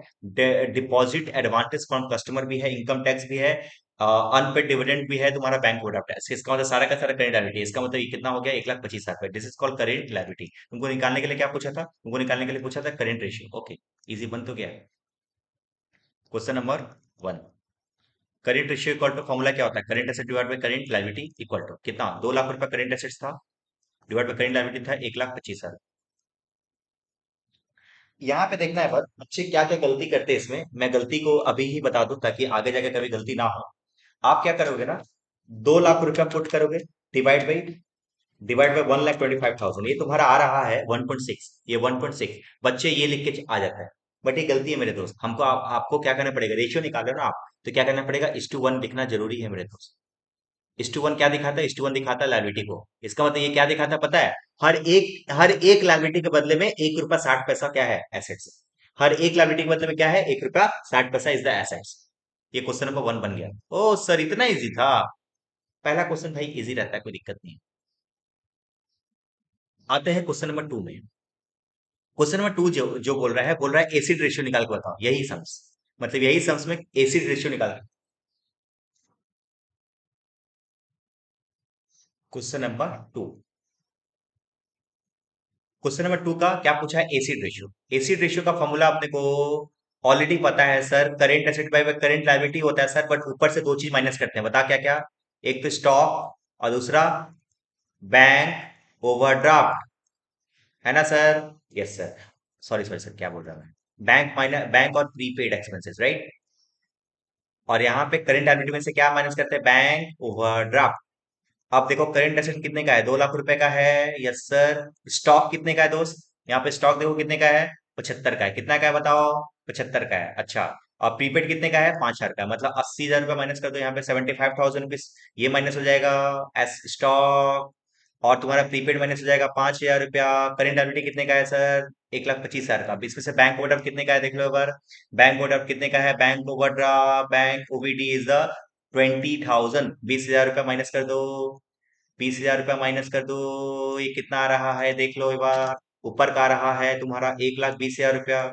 डिपॉजिट एडवांटेज फ्रॉम कस्टमर भी है, इनकम टैक्स भी है, अनपेड डिविडेंड भी है, तुम्हारा बैंक ओवरड्राफ्ट टैक्स, इसका मतलब सारा का सारा करंट लायबिलिटी है। इसका मतलब ये कितना हो गया? 1,25,000 this is called current liability. तुमको निकालने के लिए क्या पूछा था? तुमको निकालने के लिए पूछा था करंट रेशियो। ओके, इजी बन तो गया। Question number 1, current ratio equal to formula क्या होता है? Current asset divide by current liability equal to कितना? 2 लाख रुपए करंट एसेट्स था, डिवाइड बाय करंट लायबिलिटी था 1,25,000। यहाँ पे देखना है बस बच्चे क्या क्या गलती करते हैं इसमें, मैं गलती को अभी ही बता दूं ताकि आगे जाके कभी गलती ना हो। आप क्या करोगे ना, 2 लाख रुपया पुट करोगे, डिवाइड बाई, डिवाइड बाई 1,25,000, ये तुम्हारा आ रहा है 1.6, ये 1.6 बच्चे ये लिख के आ जाता है। बट ये गलती है मेरे दोस्त, हमको आपको क्या करना पड़ेगा? रेशियो निकाल रहे हो ना आप, तो क्या करना पड़ेगा? 1:1 लिखना जरूरी है मेरे दोस्त। 1:1 क्या दिखाता है? 1:1 दिखाता है लायबिलिटी को, इसका मतलब ये क्या दिखाता है पता है? हर एक लायबिलिटी के बदले में 1 रुपया 60 पैसा क्या है? एसेट्स। हर एक लायबिलिटी के बदले में क्या है? 1 रुपया 60 पैसा इज द एसेट्स। ये क्वेश्चन नंबर 1 बन गया। ओ सर इतना इजी था? पहला क्वेश्चन भाई इजी रहता है, कोई दिक्कत नहीं। आते हैं क्वेश्चन नंबर 2 में। क्वेश्चन नंबर 2 जो बोल रहा है एसिड रेशियो निकाल के बताओ, यही सम्स, मतलब यही सम्स में एसिड रेशियो निकाल। क्वेश्चन नंबर 2, क्वेश्चन नंबर 2 का क्या पूछा है? Acid ratio. एसिड रेशियो का फॉर्मूला अपने को ऑलरेडी पता है sir, current asset by current liability होता है सर, बट ऊपर से दो चीज माइनस करते हैं, बता क्या क्या? एक तो स्टॉक और दूसरा बैंक ओवरड्राफ्ट, है ना sir? Yes sir. Sorry sorry sir, क्या बोल रहा मैं, बैंक माइनस बैंक और प्रीपेड एक्सपेंसेस, राइट। और यहाँ पे करंट लायबिलिटी में से क्या माइनस करते हैं, बैंक ओवरड्राफ्ट। अब देखो करंट एसेट कितने का है, 2 लाख रुपए का है, यस सर। स्टॉक कितने का है दोस्त, यहाँ पे स्टॉक देखो कितने का है, 75 का है। कितना का है बताओ, 75 का है, अच्छा। और प्रीपेड कितने का है, 5,000 का है, मतलब 80,000 रुपये माइनस कर दो, यहाँ पे 75,000 रुपीज ये माइनस हो जाएगा एस स्टॉक। और तुम्हारा प्रीपेड माइनस हो जाएगा 5,000 रुपया। करेंट लायबिलिटी कितने का है सर, 1,25,000 का। अब इसमें से बैंक ओवरड्राफ्ट कितने का है देख लो एक बार, बैंक ओवरड्राफ्ट कितने का है, bank overdraft bank OVD is the 20,000, 20,000 रुपया माइनस कर दो, 20,000 रुपया माइनस कर दो। ये कितना आ रहा है देख लो एक बार, ऊपर का आ रहा है तुम्हारा 1,20,000 रुपया,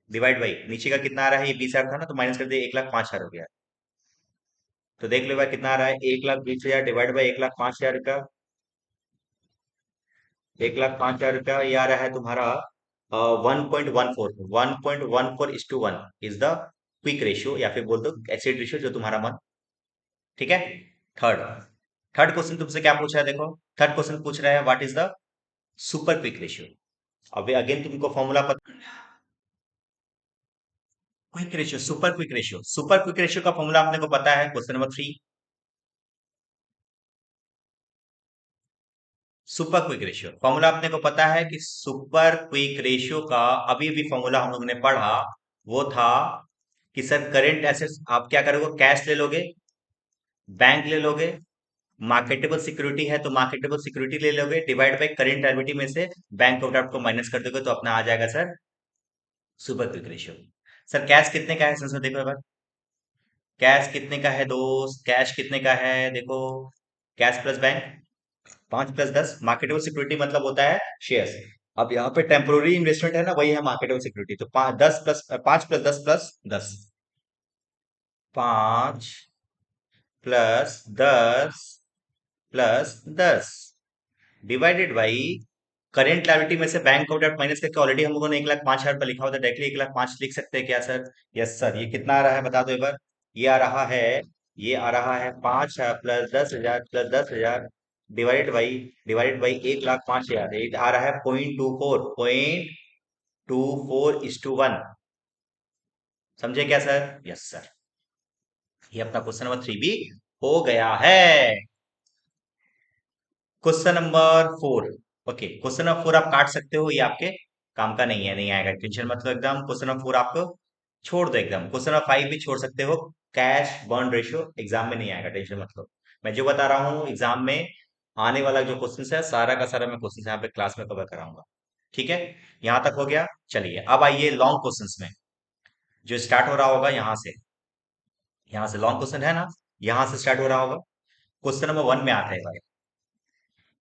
डिवाइड बाई नीचे का कितना आ रहा है, ये 20,000 था ना, तो माइनस कर दिया, 1,05,000 हो गया। तो देख लो भाई कितना आ रहा है, 1,20,000 डिवाइड बाई 1,05,000 रुपया, 1,05,000 रुपया ये आ रहा है तुम्हारा 1.14, 1.14:1 इज द क्विक रेशियो, या फिर बोल दो एसिड रेशियो, जो तुम्हारा मन, ठीक है। थर्ड थर्ड क्वेश्चन तुमसे क्या पूछा है देखो, थर्ड क्वेश्चन पूछ रहा है what is the super quick ratio. अब अगेन तुमको फॉर्मूला पता, quick ratio, super quick ratio, super quick ratio का फॉर्मूला आपने को पता है, question number 3। Super quick ratio formula अपने को पता है कि सुपर क्विक रेशियो का अभी भी फॉर्मूला हम लोग ने पढ़ा, वो था कि सर करंट एसेट्स आप क्या करोगे, कैश ले लोगे, बैंक ले लोगे, मार्केटेबल सिक्योरिटी है तो मार्केटेबल सिक्योरिटी ले लोगे, डिवाइड बाय करंट लायबिलिटी में से बैंक ओवरड्राफ्ट को माइनस कर दोगे, तो अपना आ जाएगा sir super quick ratio. Sir cash कितने का है, सर देखो एक बार, कैश कितने का है दोस्त, कैश कितने का है देखो, cash plus bank, 5 + 10, marketable security मतलब होता है शेयर्स। अब यहाँ पे टेम्पोररी इन्वेस्टमेंट है ना, वही है मार्केटेबल सिक्योरिटी, तो 5 + 10 + 10, 5 + 10 + 10 डिवाइडेड बाई करेंट लायबिलिटी में से बैंक आउट माइनस करके, ऑलरेडी हम लोगों ने 1,05,000 लिखा होता है, डायरेक्टली 1,05,000 लिख सकते हैं क्या सर, यस सर। ये कितना आ रहा है बता दो एक बार, ये आ रहा है, ये आ रहा है 5 + 10,000 + 10,000 डिवाइडेड बाई 1,05,000, ये आ रहा है 0.24 समझे क्या सर, यस सर। ये अपना क्वेश्चन नंबर 3 भी हो गया है। Question number 4, okay question number 4 आप काट सकते हो, ये आपके काम का नहीं है, नहीं आएगा, टेंशन मतलब एकदम। क्वेश्चन नंबर 4 आपको छोड़ दो एकदम, क्वेश्चन नंबर 5 भी छोड़ सकते हो, कैश बर्न रेशियो एग्जाम में नहीं आएगा, टेंशन मतलब। मैं जो बता रहा हूँ एग्जाम में आने वाला जो क्वेश्चन है, सारा का सारा मैं क्वेश्चन यहाँ पे क्लास में कवर कराऊंगा, ठीक है। यहाँ तक हो गया, चलिए अब आइए लॉन्ग क्वेश्चन में, जो स्टार्ट हो रहा होगा यहाँ से लॉन्ग क्वेश्चन है ना, यहाँ से स्टार्ट हो रहा होगा। क्वेश्चन नंबर 1 में आता है भाई,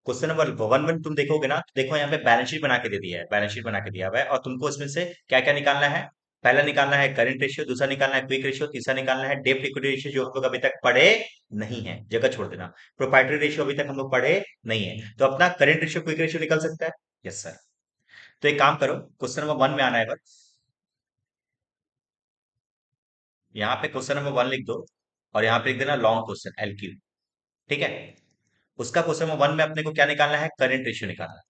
क्वेश्चन नंबर 1 में तुम देखोगे ना, तो देखो यहाँ पे बैलेंस शीट बना के दे दिया है, बैलेंस शीट बना के दिया हुआ है, और तुमको इसमें से क्या क्या निकालना है, पहला निकालना है करंट रेशियो, दूसरा निकालना है क्विक रेशियो, तीसरा निकालना है डेब्ट इक्विटी रेशियो, जो हम लोग अभी तक पढ़े नहीं है, जगह छोड़ देना। प्रोप्राइटरी रेशियो अभी तक हम लोग पढ़े नहीं है, तो अपना करंट रेशियो क्विक रेशियो निकल सकता है, यस सर। तो एक काम करो, क्वेश्चन नंबर 1 में आना है बस, यहाँ पे क्वेश्चन नंबर 1 लिख दो, और यहाँ पे लिख देना लॉन्ग क्वेश्चन LQ, ठीक है। उसका क्वेश्चन नंबर 1 में अपने को क्या निकालना है, करंट रेशियो निकालना है।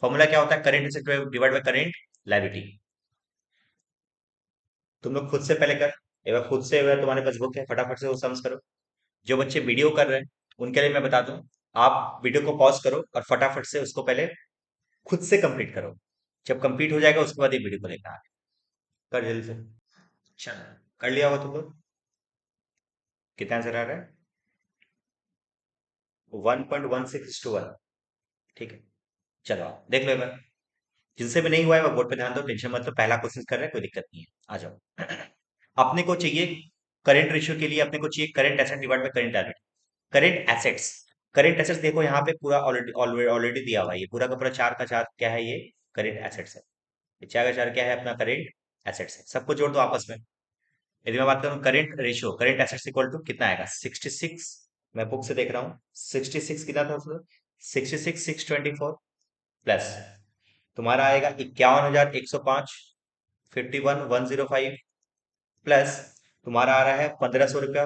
फॉर्मूला क्या होता है, current ratio divide by current liability. तुम लोग खुद से पहले कर, एक बार खुद से, अगर तुम्हारे पास बुक है फटाफट से वो सम्स करो। जो बच्चे वीडियो कर रहे हैं उनके लिए मैं बता दूं, आप वीडियो को पॉज करो और फटाफट से उसको पहले खुद से कंप्लीट करो। जब कंप्लीट हो जाएगा उसके बाद ये वीडियो को देखना है, कर जल्दी से। चलो, कर लिया होगा तुम लोग, कितना आंसर आ रहा है, 1.16:1, ठीक है। चलो आप देख लो एक बार, जिनसे भी नहीं हुआ है वो बोर्ड पे ध्यान दो, टेंशन मत लो, पहला क्वेश्चन कर रहे हैं, कोई दिक्कत नहीं है, आ जाओ। अपने को चाहिए करंट रेशियो के लिए, अपने को चाहिए current asset divide by current liability. Current assets, current assets देखो यहाँ पे पूरा ऑलरेडी ऑलरेडी ऑलरेडी दिया हुआ है, ये पूरा का पूरा चार का चार क्या है, ये करंट एसेट्स है, ये चार का चार क्या है, अपना करंट एसेट्स है, सबको जोड़ दो आपस में। यदि मैं बात करूँ current ratio, current assets equal to कितना आएगा, 66, मैं बुक से देख रहा हूँ 66 कितना था उसमें, 66,624 प्लस तुम्हारा आएगा 51,105, 51,105 प्लस तुम्हारा आ रहा है 1,500 रुपया,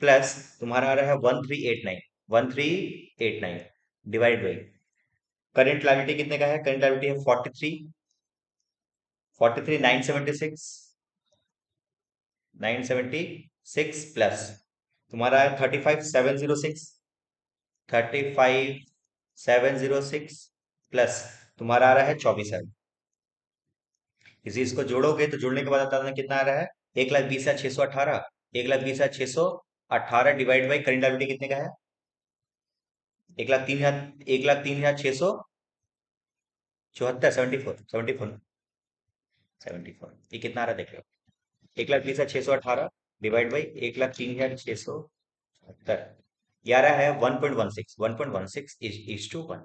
प्लस तुम्हारा आ रहा है 1,389, 1,389 डिवाइड बाई करंट लायबिलिटी कितने का है? करंट लायबिलिटी है 43 976 976 प्लस तुम्हारा है 35 706 35 706 प्लस तुम्हारा आ रहा है 24 है। इसी इसको जोड़ोगे तो जोड़ने के बाद आता है कितना आ रहा है? 1,20,618। 1,20,618 डिवाइड बाई करंट लायबिलिटी कितने का है? 1,03,000 1,03,674 74 ये कितना आ रहा है देख लो। 1,20,618 डिवाइड बाई 1,03,674 ये आ रहा है 1.16 1.16 इज टू 1।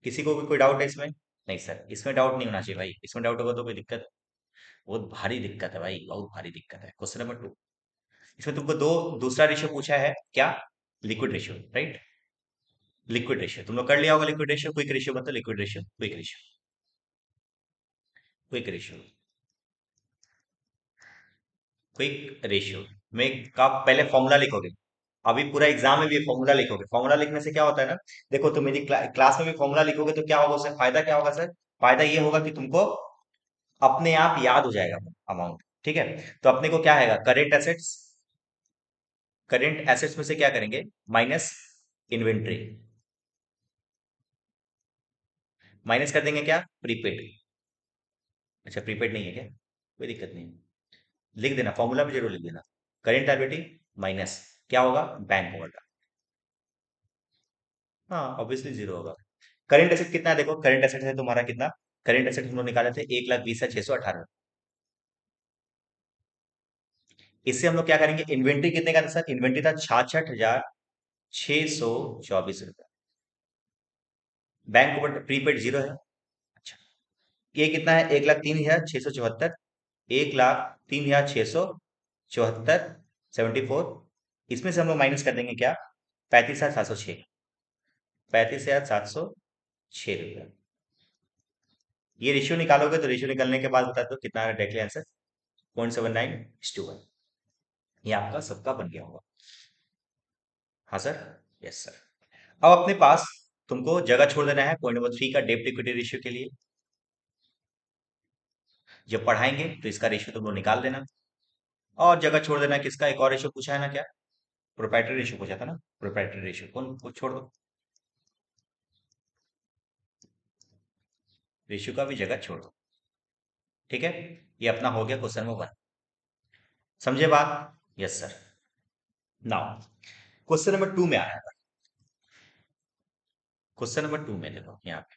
किसी को भी कोई डाउट है इसमें? नहीं सर, इसमें डाउट नहीं होना चाहिए भाई। इसमें डाउट होगा तो कोई दिक्कत, बहुत भारी दिक्कत है भाई, बहुत भारी दिक्कत है। क्वेश्चन नंबर 2, इसमें तुमको दूसरा रेशियो पूछा है क्या? Liquid ratio, right? Liquid ratio तुम लोग कर लिया होगा। लिक्विड रेशियो, क्विक रेशियो मतलब liquid ratio, quick ratio, quick ratio, quick ratio में का पहले फॉर्मूला लिखोगे। अभी पूरा एग्जाम में भी फॉर्मूला लिखोगे। फॉर्मूला लिखने से क्या होता है ना, देखो तुम यदि क्लास में भी फॉर्मूला लिखोगे तो क्या होगा, उससे फायदा क्या होगा सर? फायदा ये होगा कि तुमको अपने आप याद हो जाएगा अमाउंट। ठीक है, तो अपने को क्या है, करेंट एसेट्स, करेंट एसेट्स में से क्या करेंगे? माइनस इन्वेंट्री, माइनस कर देंगे क्या? प्रीपेड। अच्छा प्रीपेड नहीं है क्या? कोई दिक्कत नहीं है, लिख देना फॉर्मूला में, जरूर लिख देना। करेंट लायबिलिटी माइनस क्या होगा? बैंक होगा। हाँ ऑब्वियसली जीरो होगा। करेंट एसेट कितना है देखो, करेंट एसेट है तुम्हारा कितना? करेंट एसेट हम लोग निकाले थे 1,20,618। इससे हम लोग क्या करेंगे? इन्वेंट्री कितने का था सर? इन्वेंट्री था 66,624 रुपया। बैंक ओवर प्रीपेड जीरो है। अच्छा, ये कितना है? 1,03,674। 1,03,674 74। इसमें से हम लोग माइनस कर देंगे क्या? 35,706। 35,706 रुपया। ये रेशियो निकालोगे तो रेशियो निकालने के बाद बता दो कितना है डायरेक्टली आंसर? 0.79:1। ये आपका सबका बन गया होगा। हाँ सर, यस सर। अब अपने पास तुमको जगह छोड़ देना है पॉइंट नंबर 3 का डेप्ट इक्विटी रेशियो के लिए। जब पढ़ाएंगे तो इसका रेशियो तुम लोग निकाल देना, और जगह छोड़ देना किसका? एक और रेशियो पूछा है ना क्या? प्रोप्राइटरी रेशियो पूछा था ना। प्रोप्राइटरी रेशियो कौन वो छोड़ दो, रेशियो का भी जगह छोड़ दो। ठीक है, ये अपना हो गया क्वेश्चन नंबर 1। समझे बात? Yes sir. Now question number 2 में आ रहा है। क्वेश्चन नंबर 2 में देखो यहाँ पे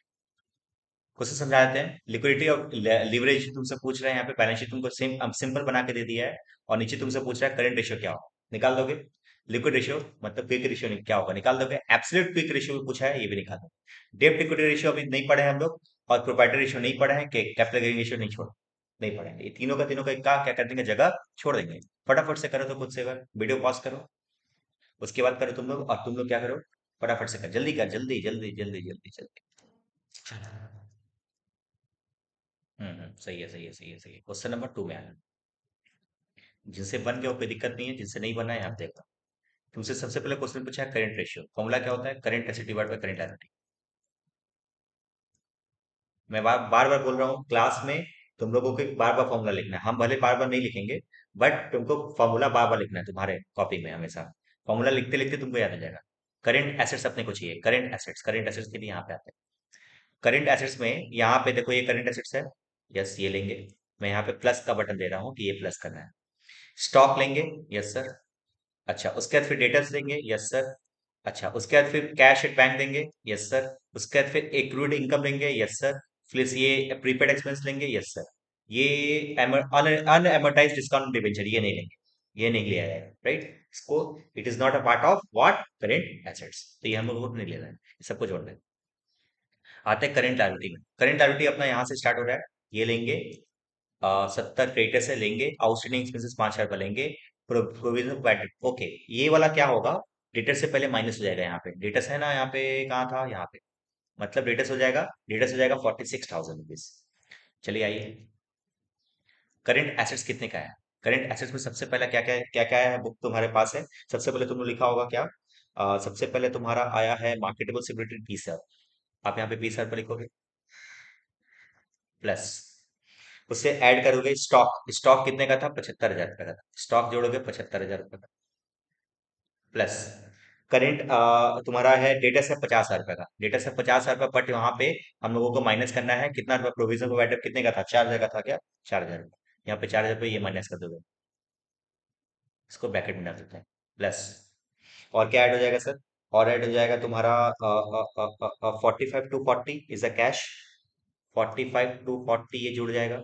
क्वेश्चन समझा देते हैं। लिक्विडिटी और लिवरेज तुमसे पूछ रहे हैं यहाँ पे। बैलेंस शीट तुमको सिंपल बना के दे दिया है, और नीचे तुमसे पूछ रहा है करंट रेशियो क्या हो, निकाल दोगे। लिक्विड रेशियो मतलब क्विक रेशियो क्या होगा, निकाल दोगे। एब्सोल्यूट क्विक रेशियो भी पूछा है, ये भी निकाल दोगे। डेब्ट इक्विटी रेशियो अभी नहीं पढ़े हैं हम लोग, और प्रोप्राइटरी रेशियो नहीं पढ़े हैं, कैपिटल गेन रेशियो नहीं छोड़ नहीं पढ़ेंगे। ये तीनों का क्या कर देंगे, जगह छोड़ देंगे। फटाफट से करो तो खुद से कर, वीडियो पॉज करो, उसके बाद करो तुम लोग, और तुम लोग क्या करो, फटाफट से कर, जल्दी कर, जल्दी जल्दी जल्दी जल्दी जल्दी। सही है सही है सही है सही है। क्वेश्चन नंबर 2 में आया। जिनसे बन गया वो कोई दिक्कत नहीं है, जिनसे नहीं बना है यहाँ देखो। तुमसे सबसे पहले क्वेश्चन पूछा है करंट रेशियो, फॉर्मूला क्या होता है? Current asset divide by current liability. मैं बार बार बोल रहा हूँ, क्लास में तुम लोगों को बार बार फॉर्मूला लिखना है। हम भले बार बार नहीं लिखेंगे, बट तुमको फॉर्मूला बार बार लिखना है तुम्हारे कॉपी में हमेशा। फॉर्मूला लिखते लिखते तुमको याद आ जाएगा। करंट एसेट्स अपने को चाहिए, करंट एसेट्स के लिए यहाँ पे आते हैं। करंट एसेट्स में यहाँ पे देखो, ये करंट एसेट्स है, यस ये लेंगे। मैं यहाँ पे प्लस का बटन दे रहा हूँ कि ये प्लस करना है। स्टॉक लेंगे, यस सर। अच्छा उसके बाद फिर डेटर्स देंगे, यस सर। अच्छा उसके बाद फिर कैश एट बैंक देंगे, यस सर। उसके बाद फिर एक्रूड इनकम लेंगे, यस सर। प्लस ये प्रीपेड एक्सपेंस लेंगे, यस सर। ये अनएमोटाइज डिस्काउंट डिबेंचर ये नहीं लेंगे, ये नहीं लिया जाएगा, राइट? इसको it is not a part of what current assets, तो ये हम लोग को नहीं लेना है, ये सबको जोड़ दें। आते हैं करेंट लायबिलिटी में। करेंट लायबिलिटी अपना यहाँ से स्टार्ट हो रहा है, ये लेंगे 70 क्रेडिटर से लेंगे, आउटस्टैंडिंग एक्सपेंसेस 5,000 रुपये लेंगे, प्रोविजन क्रेडिट। ओके, ये वाला क्या होगा? डेटर से पहले माइनस हो जाएगा। यहाँ पे डेटस है ना, यहाँ पे कहाँ था, यहाँ पे, मतलब डेटस हो जाएगा 46,000 रुपीज। चलिए आइए, करंट एसेट्स कितने का है? करंट एसेट्स में सबसे पहला क्या क्या है बुक तुम्हारे पास है? सबसे पहले तुमने लिखा होगा क्या? सबसे पहले तुम्हारा आया है मार्केटेबल सिक्योरिटी 20,000। आप यहाँ पे 20,000 पर लिखोगे, प्लस उससे ऐड करोगे स्टॉक। स्टॉक कितने का था? 75,000 रुपये का था। स्टॉक जोड़ोगे 75,000 रुपये का, प्लस करेंट तुम्हारा है डेटा से 50,000 रुपये का। डेटा से 50,000 रुपये, बट वहां पे हम लोगों को माइनस करना है कितना रुपया? प्रोविजन प्रोवाइडर कितने का था? 4,000 का था क्या? 4,000 रुपये। यहाँ पे 4,000 रुपये ये माइनस कर दोगे, इसको ब्रैकेट में डाल देते हैं, प्लस और क्या ऐड हो जाएगा सर? और ऐड हो जाएगा तुम्हारा 45 to 40 is a cash. 45 to 40 ये जुड़ जाएगा,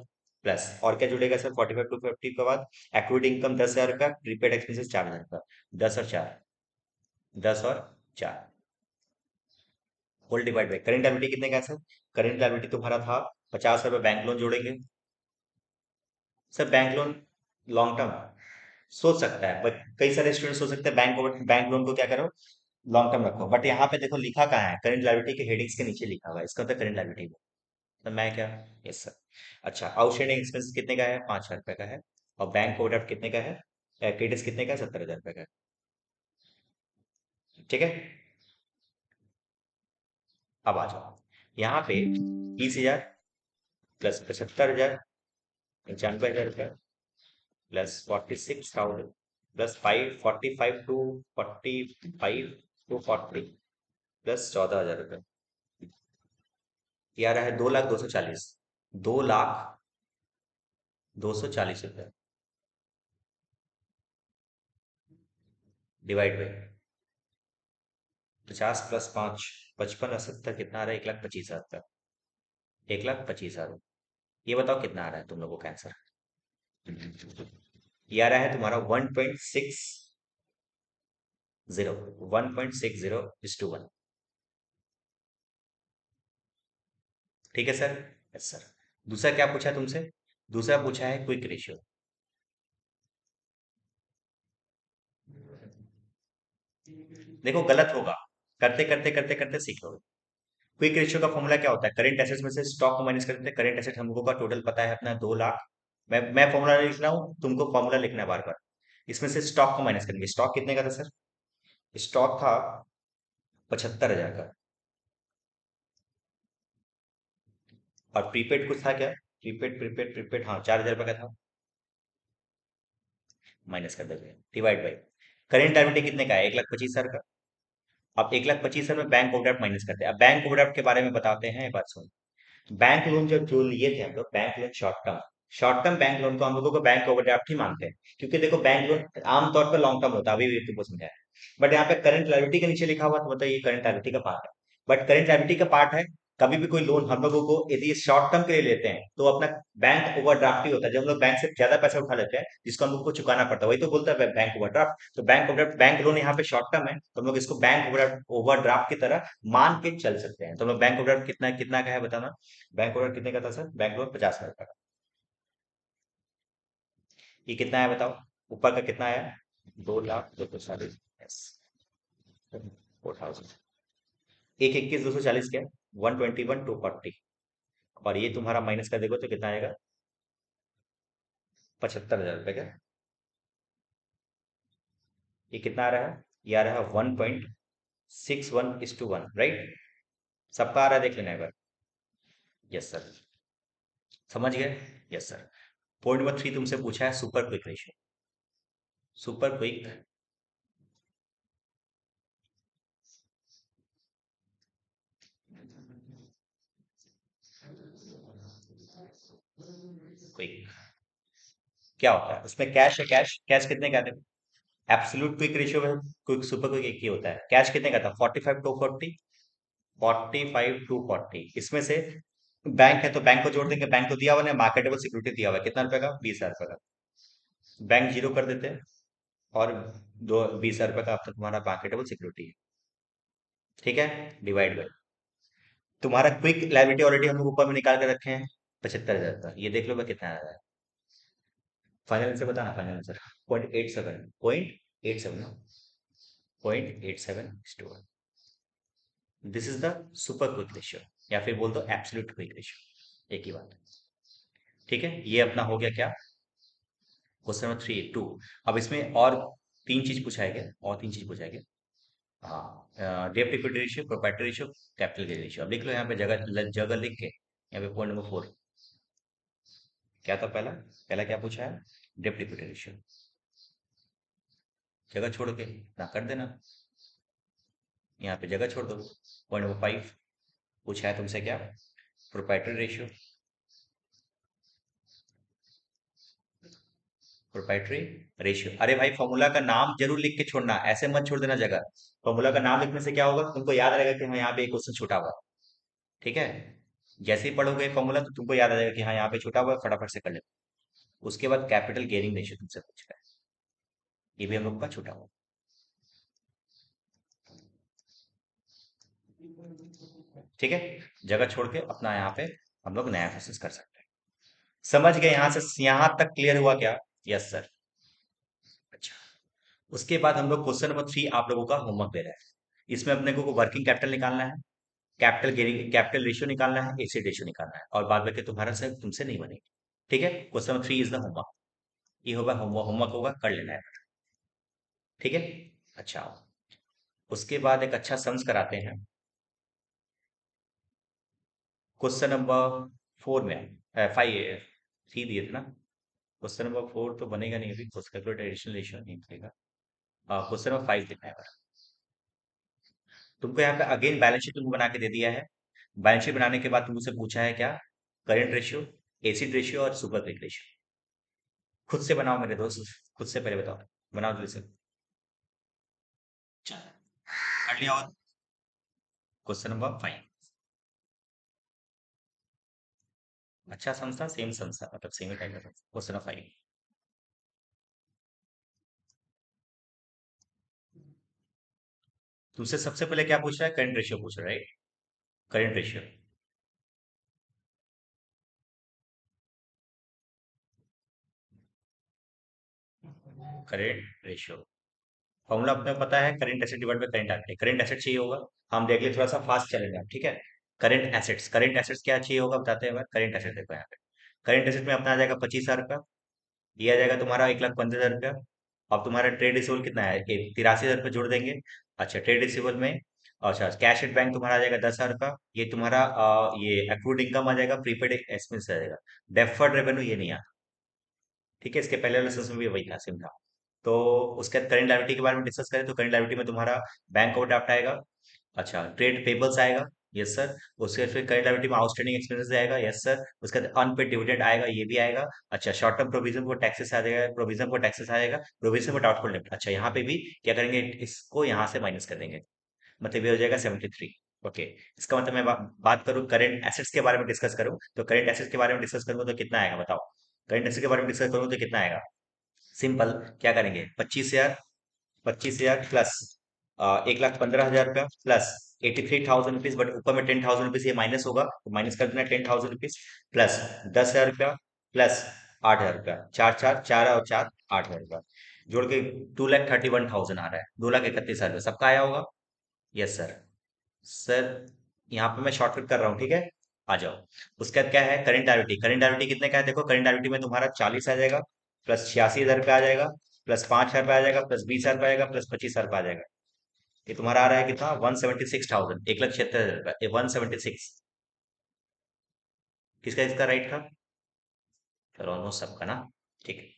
प्लस और क्या जुड़ेगा सर? 45 टू 50 के बाद एक्रूड इनकम 10,000 रुपया, प्रीपेड एक्सपेंसेस 4,000 रुपया। 10 और 4, 10 और 4 whole divide by current liability कितने का है सर? करेंट लायबिलिटी तुम्हारा था 50 रुपये। बैंक लोन जोड़ेंगे sir. Bank loan long term सोच सकता है, बट कई सारे स्टूडेंट सोच सकते हैं बैंक लोन को क्या करो, लॉन्ग टर्म रखो। बट यहाँ पे देखो लिखा कहाँ है? करंट लायबिलिटी के हेडिंग्स के नीचे लिखा हुआ है, इसका मतलब करंट लायबिलिटी। तो मैं क्या? Yes sir. अच्छा, आउटस्टैंडिंग एक्सपेंस कितने का है? 5,000 रुपये का है। और बैंक ओवरड्राफ्ट कितने का है? क्रेडिट कितने का है? 70,000 रुपये का है। ठीक है, अब आ जाओ यहाँ पे 20,000 प्लस 75,000, 95,000 रुपये, प्लस 46,000, प्लस 45 टू 40 प्लस 14,000 रुपये। ये आ रहा है 2,02,40। 2,02,40 रुपये डिवाइड बाई 50 प्लस 5, 55 और 70 कितना आ रहा है? 1,25,000 का। 1,25,000। ये बताओ कितना आ रहा है तुम लोगों का आंसर? ये आ रहा है तुम्हारा 1.60। 1.60:1। ठीक है सर? Yes sir. दूसरा क्या पूछा है तुमसे? दूसरा पूछा है क्विक रेशियो। देखो गलत होगा, करते करते करते करते सीख लोगे। क्विक रेशियो का फॉर्मूला क्या होता है? करंट एसेट्स में से स्टॉक को माइनस कर देते हैं। करंट एसेट हम लोगों का टोटल पता है अपना 2 लाख। मैं फॉर्मूला नहीं लिख रहा हूँ, तुमको फॉर्मूला लिखना है बार बार। इसमें से स्टॉक को माइनस करेंगे। स्टॉक कितने का था सर? स्टॉक था 75,000 का। और प्रीपेड कुछ था क्या? प्रीपेड प्रीपेड प्रीपेड, हाँ, 4,000 रुपये का था। माइनस कर देंगे, डिवाइड बाई करेंट लायबिलिटी कितने का है? 1,25,000 का। अब 1,25,000 में बैंक ओवरड्राफ्ट माइनस करते हैं। अब बैंक ओवरड्राफ्ट के बारे में बताते हैं, एक बात सुन। बैंक लोन जब जो लिए थे हम लोग, bank loan short term bank loan को हम लोगों को बैंक ओवरड्राफ्ट ही मानते हैं, क्योंकि देखो बैंक लोन आमतौर पर लॉन्ग टर्म होता है, अभी भी तुमको समझाया। बट यहाँ पे करंट लायबिलिटी के नीचे लिखा हुआ, तो बताइए करंट लायबिलिटी का पार्ट है। बट करंट लायबिलिटी का पार्ट है। कभी भी कोई लोन हम लोगों को यदि शॉर्ट टर्म के लिए लेते हैं तो अपना बैंक ओवरड्राफ्ट ही होता है। जब हम लोग बैंक से ज्यादा पैसा उठा लेते हैं जिसको हम लोग को चुकाना पड़ता है, वही तो बोलता है बैंक ओवरड्राफ्ट। तो बैंक ओवरड्राफ्ट, बैंक लोन यहाँ पे शॉर्ट टर्म है, तो हम लोग इसको बैंक ओवरड्राफ्ट ओवरड्राफ्ट की तरह मान के चल सकते हैं। तो हम लोग बैंक ओवरड्राफ्ट कितना कितना का है बताना? बैंक लोन कितने का था सर? बैंक लोन 50,000 का। ये कितना है बताओ? ऊपर का कितना आया? 2,02,40। यस, 4,000। 1,21,240 क्या? 121,240। और ये तुम्हारा माइनस कर देखो तो कितना आएगा? 75,000 रुपये का। ये कितना आ रहा है? ये आ रहा है 1.61:1, राइट? सबका आ रहा है, देख लेना एक बार। यस सर, समझ गए? Yes sir. पॉइंट नंबर 3 तुमसे पूछा है super quick ratio. Super quick quick क्या होता है? उसमें कैश है, कैश कैश कितने का है? एब्सोल्यूट क्विक रेशियो में क्विक सुपर क्विक एक ही होता है। कैश कितने का था? 45 टू 40। 45 टू 40, इसमें से बैंक है तो बैंक को जोड़ देंगे। बैंक को दिया हुआ ना, मार्केटेबल सिक्योरिटी दिया हुआ है, कितना रुपए का? 20,000 रुपए का। बैंक जीरो कर देते हैं, और दो 20,000 रुपए का अब तक तुम्हारा मार्केटेबल सिक्योरिटी है। ठीक है, डिवाइड बाय तुम्हारा क्विक लायबिलिटी ऑलरेडी हम लोग ऊपर में निकाल के रखे हैं 75,000 का। ये देख लो मैं कितना आ रहा है। फाइनल आंसर बताना, final answer 0.87, 0.87, 0.87:1। This is the super quick ratio, या फिर बोल दो एब्सोल्यूट क्विक रेशियो, एक ही बात है। ठीक है, ये अपना हो गया क्या? Question number 3 2। अब इसमें और तीन चीज पूछा है क्या? और तीन चीज पूछा है क्या? हाँ, डेब्ट equity ratio, proprietary ratio, capital gain ratio. अब लिख लो यहाँ पे जगह जगह लिख के, यहाँ पे पॉइंट नंबर 4 क्या था पहला, पहला क्या पूछा है, डेब्ट इक्विटी रेशियो। जगह छोड़ के ना कर देना, यहाँ पे जगह छोड़ दो। पॉइंट नंबर 5 पूछा है तुमसे क्या, प्रोप्राइटरी रेशियो। प्रोप्राइटरी रेशियो, अरे भाई फॉर्मूला का नाम जरूर लिख के छोड़ना, ऐसे मत छोड़ देना जगह। फॉर्मूला का नाम लिखने से क्या होगा, तुमको याद रहेगा कि हाँ यहाँ पे एक क्वेश्चन छूटा हुआ। ठीक है, जैसे ही पढ़ोगे फॉर्मूला तो तुमको याद आ जाएगा कि हाँ यहाँ पे छूटा हुआ है, फटाफट से कर ले। उसके बाद कैपिटल गेनिंग रेशियो तुमसे पूछ रहा है, ये भी हम लोग का छूटा हुआ। ठीक है, जगह छोड़ के अपना यहाँ पे हम लोग नया प्रोसेस कर सकते हैं। समझ गए यहाँ से यहाँ तक क्लियर हुआ क्या? Yes sir. अच्छा, उसके बाद हम लोग क्वेश्चन नंबर 3 आप लोगों का होमवर्क दे रहे हैं। इसमें अपने को वर्किंग कैपिटल निकालना है, कैपिटल गेनिंग कैपिटल रेशियो निकालना है, एसिड रेशियो निकालना है, और बाद बाकी तुम्हारा से तुमसे नहीं बनेगी। ठीक है, question number 3 is the homework. ये होगा होमवर्क, होमवर्क होगा, कर लेना है। ठीक है। अच्छा, उसके बाद एक अच्छा सम्स कराते हैं। क्वेश्चन नंबर 4 में 5 थ्री दिए थे ना, क्वेश्चन नंबर 4 तो बनेगा नहीं अभी, कैलकुलेट एडिशनल रेशियो नहीं बनेगा। क्वेश्चन नंबर 5 लिखना है। तुमको यहाँ पे अगेन बैलेंस शीट तुमको बना के दे दिया है। बैलेंस शीट बनाने के बाद तुमसे पूछा है क्या, करंट रेशियो, एसिड रेशियो और सुपर क्विक रेशियो। खुद से बनाओ मेरे दोस्त, खुद से पहले बताओ, बनाओ जल्दी से। चलो, कर लिया। और क्वेश्चन नंबर 5, अच्छा समझा, सेम समझा, मतलब सेम ही टाइप का क्वेश्चन नंबर 5। तुमसे सबसे पहले क्या पूछ रहा है, करंट रेशियो पूछ रहा है, right? Current ratio, current ratio formula अपने को पता है, current asset divide by current asset. Current asset चाहिए होगा, हम देख ले, थोड़ा सा फास्ट चलेंगे, ठीक है। करंट एसेट्स, करंट एसेट्स क्या चाहिए होगा बताते हैं। करंट एसेट देखो यहाँ पे, करंट एसेट में अपना आ जाएगा 25,000 रुपया, ये आ जाएगा तुम्हारा 1,15,000 रुपया। अब तुम्हारा ट्रेड रिसीवेबल कितना है, 83,000 रुपये जोड़ देंगे। अच्छा, ट्रेड रिसीवेबल में, अच्छा कैश एट बैंक तुम्हारा आ जाएगा 10,000 रुपया। ये तुम्हारा ये अक्रूड इनकम आ जाएगा, प्रीपेड एक्सपेंस आ जाएगा, डेफर्ड रेवेन्यू ये नहीं आता। ठीक है, इसके पहले वाले सेशन में भी वही था, सेम था। तो उसके बाद करंट लायबिलिटी के बारे में डिस्कस करें तो करंट लायबिलिटी में तुम्हारा बैंक ओवरड्राफ्ट आएगा। अच्छा, ट्रेड पेबल्स आएगा, यस सर। उसके फिर करंट लायबिलिटी में आउटस्टैंडिंग एक्सपेंसेस आएगा, यस सर। उसके बाद अनपेड डिविडेंड आएगा, ये भी आएगा। अच्छा, शॉर्ट टर्म प्रोविजन को टैक्सेस आ जाएगा, प्रोविजन को टैक्सेस आएगा, प्रोविजन को डाउटफुल डेब्ट। अच्छा, यहाँ पे भी क्या करेंगे, इसको यहाँ से माइनस कर देंगे, मतलब ये हो जाएगा 73। ओके, इसका मतलब मैं बात करूँ करंट एसेट्स के बारे में डिस्कस करूँ, तो करंट एसेट्स के बारे में डिस्कस करूँ तो कितना आएगा बताओ। करंट एसेट के बारे में डिस्कस करूँ तो कितना आएगा, सिंपल, क्या करेंगे, 25,000, 25,000 प्लस 1,15,000 रुपया प्लस 83,000 रुपीज, बट ऊपर में 10,000 रुपीज ये माइनस होगा, तो माइनस कर देना 10,000 रुपीज, प्लस 10,000 रुपया, प्लस 8,000 रुपया, चार चार चार और चार 8,000 रुपया, जोड़ के 2,31,000 आ रहा है, 2,31,000 रुपया सबका आया होगा। Yes sir. सर, यहाँ पे मैं शॉर्टकट कर रहा हूँ, ठीक है, आ जाओ। उसके बाद क्या है, करंट लायबिलिटी, करंट लायबिलिटी कितने का है देखो, करंट लायबिलिटी में तुम्हारा 40 आ जाएगा, प्लस 86,000 रुपया आ जाएगा, प्लस 5,000 रुपया आ जाएगा, प्लस 20,000 रुपया आएगा, प्लस 25,000 रुपया आ जाएगा। ये तुम्हारा आ रहा है कितना, 176,000, 1,76,000 रुपया, 176। किसका इसका राइट था, चलो ऑलमोस्ट सबका ना। ठीक है,